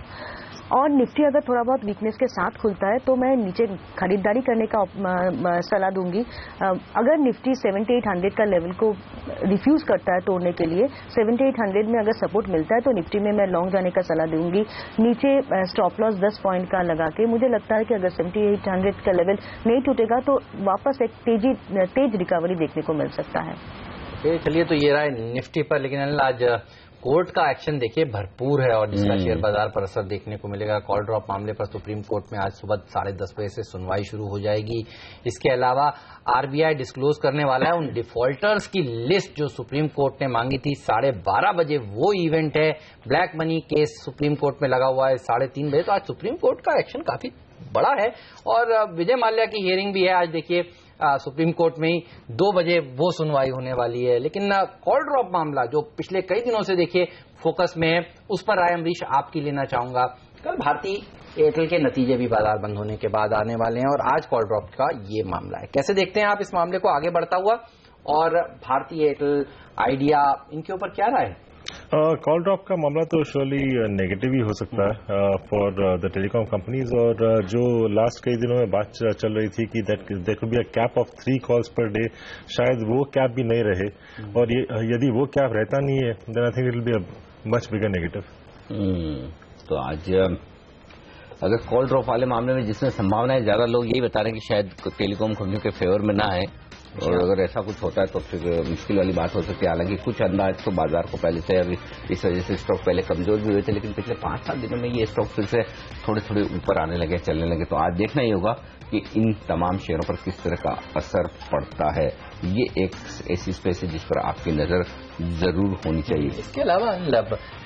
और निफ्टी अगर थोड़ा बहुत वीकनेस के साथ खुलता है तो मैं नीचे खरीदारी करने का सलाह दूंगी। अगर निफ्टी 7800 का लेवल को रिफ्यूज करता है तोड़ने के लिए, 7800 में अगर सपोर्ट मिलता है तो निफ्टी में मैं लॉन्ग जाने का सलाह दूंगी। नीचे स्टॉप लॉस 10 पॉइंट का लगा के, मुझे लगता है कि अगर 7800 का लेवल नहीं टूटेगा तो वापस एक तेज रिकवरी देखने को मिल सकता है। चलिए, तो ये रहा है निफ्टी पर। लेकिन अनिल, आज कोर्ट का एक्शन देखिए भरपूर है और जिसका शेयर बाजार पर असर देखने को मिलेगा। कॉल ड्रॉप मामले पर सुप्रीम कोर्ट में आज सुबह 10:30 बजे से सुनवाई शुरू हो जाएगी। इसके अलावा आरबीआई डिस्क्लोज करने वाला है उन डिफॉल्टर्स की लिस्ट जो सुप्रीम कोर्ट ने मांगी थी 12:30 बजे। वो इवेंट है। Black money case supreme court में लगा हुआ है 3:30 बजे। तो आज सुप्रीम कोर्ट का एक्शन काफी बड़ा है और विजय माल्या की हियरिंग भी है आज। देखिए, सुप्रीम कोर्ट में ही 2 बजे वो सुनवाई होने वाली है। लेकिन कॉल ड्रॉप मामला जो पिछले कई दिनों से देखिए फोकस में है, उस पर राय अमरीश आपकी लेना चाहूंगा। कल भारतीय एयरटेल के नतीजे भी बाजार बंद होने के बाद आने वाले हैं और आज कॉल ड्रॉप का ये मामला है। कैसे देखते हैं आप इस मामले को आगे बढ़ता हुआ, और भारतीय एयरटेल, आइडिया, इनके ऊपर क्या राय है? कॉल ड्रॉप का मामला तो श्योरली नेगेटिव ही हो सकता है फॉर द टेलीकॉम कंपनीज। और जो लास्ट कई दिनों में बात चल रही थी कि there could be a cap of 3 calls per day, शायद वो कैप भी नहीं रहे। और यदि वो कैप रहता नहीं है then I think it will be a much bigger negative. तो आज अगर कॉल ड्रॉप वाले मामले में जिसमें संभावना है, ज्यादा लोग यही बता रहे हैं कि शायद टेलीकॉम कंपनियों के फेवर में ना आए, और अगर ऐसा कुछ होता है तो फिर मुश्किल वाली बात हो सकती है। हालांकि कुछ अंदाज तो बाजार को पहले से, इस वजह से स्टॉक पहले कमजोर भी हुए थे, लेकिन पिछले 5-7 दिनों में ये स्टॉक फिर से थोड़े थोड़े ऊपर आने लगे, चलने लगे। तो आज देखना ही होगा कि इन तमाम शेयरों पर किस तरह का असर पड़ता है। ये एक ऐसी स्पेस है जिस पर आपकी नजर जरूर होनी चाहिए। इसके अलावा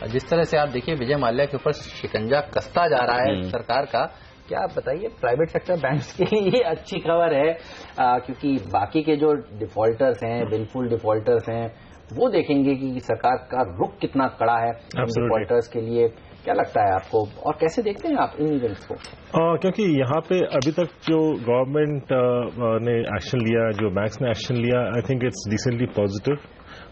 जिस तरह से आप देखिए विजय माल्या के ऊपर शिकंजा कसता जा रहा है सरकार का, क्या आप बताइए, प्राइवेट सेक्टर बैंक्स के लिए अच्छी खबर है क्योंकि बाकी के जो डिफॉल्टर्स हैं, बिलफुल डिफॉल्टर्स हैं, वो देखेंगे कि सरकार का रुख कितना कड़ा है डिफॉल्टर्स के लिए। क्या लगता है आपको और कैसे देखते हैं आप इन इवेंट्स को? क्योंकि यहाँ पे अभी तक जो गवर्नमेंट ने एक्शन लिया, जो बैंक्स ने एक्शन लिया, I think it's decently positive.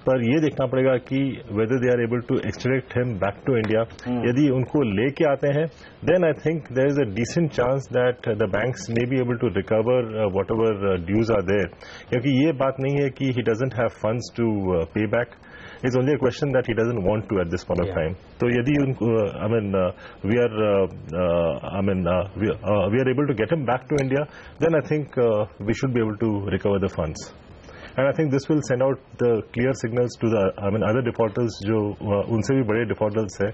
पर ये देखना पड़ेगा कि whether they are able to extract him back to India. यदि उनको लेके आते हैं then I think there is a decent chance that the banks may be able to recover whatever dues are there. क्योंकि ये बात नहीं है कि he doesn't have funds to pay back, it's only a question that he doesn't want to at this point of time. तो यदि उनको we are able to get him back to India then I think we should be able to recover the funds. And I think this will send out the clear signals to the other defaulters जो उनसे भी बड़े defaulters है।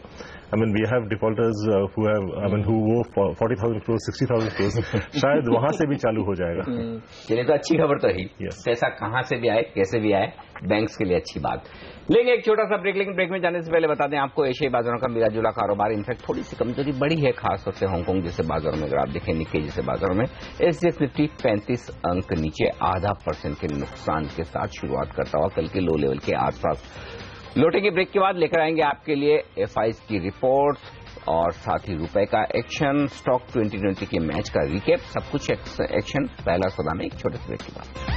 we have defaulters who have who owe 40,000 crores, 60,000 crores, शायद वहां से भी चालू हो जाएगा। चलिए, तो अच्छी खबर तो रही। पैसा कहां से भी आए, कैसे भी आए, बैंक्स के लिए अच्छी बात। लेंगे एक छोटा सा ब्रेक, लेकिन ब्रेक में जाने से पहले बता दें आपको एशियाई बाजारों का मिला जुला कारोबार इनफैक्ट थोड़ी सी कमजोरी बढ़ी है, खासतौर से हांगकांग जैसे बाजारों में। अगर आप देखें निक्के जैसे बाजारों में एसजीएक्स निफ्टी 35 अंक नीचे 0.5% के नुकसान के साथ शुरुआत करता हुआ कल के लो लेवल के आसपास लौटेंगे। ब्रेक के बाद लेकर आएंगे आपके लिए एफआईज की रिपोर्ट और साथ ही रुपए का एक्शन, स्टॉक 2020 के मैच का रिकेप, सब कुछ एक्शन पहला सौदा में एक छोटे से ब्रेक के बाद।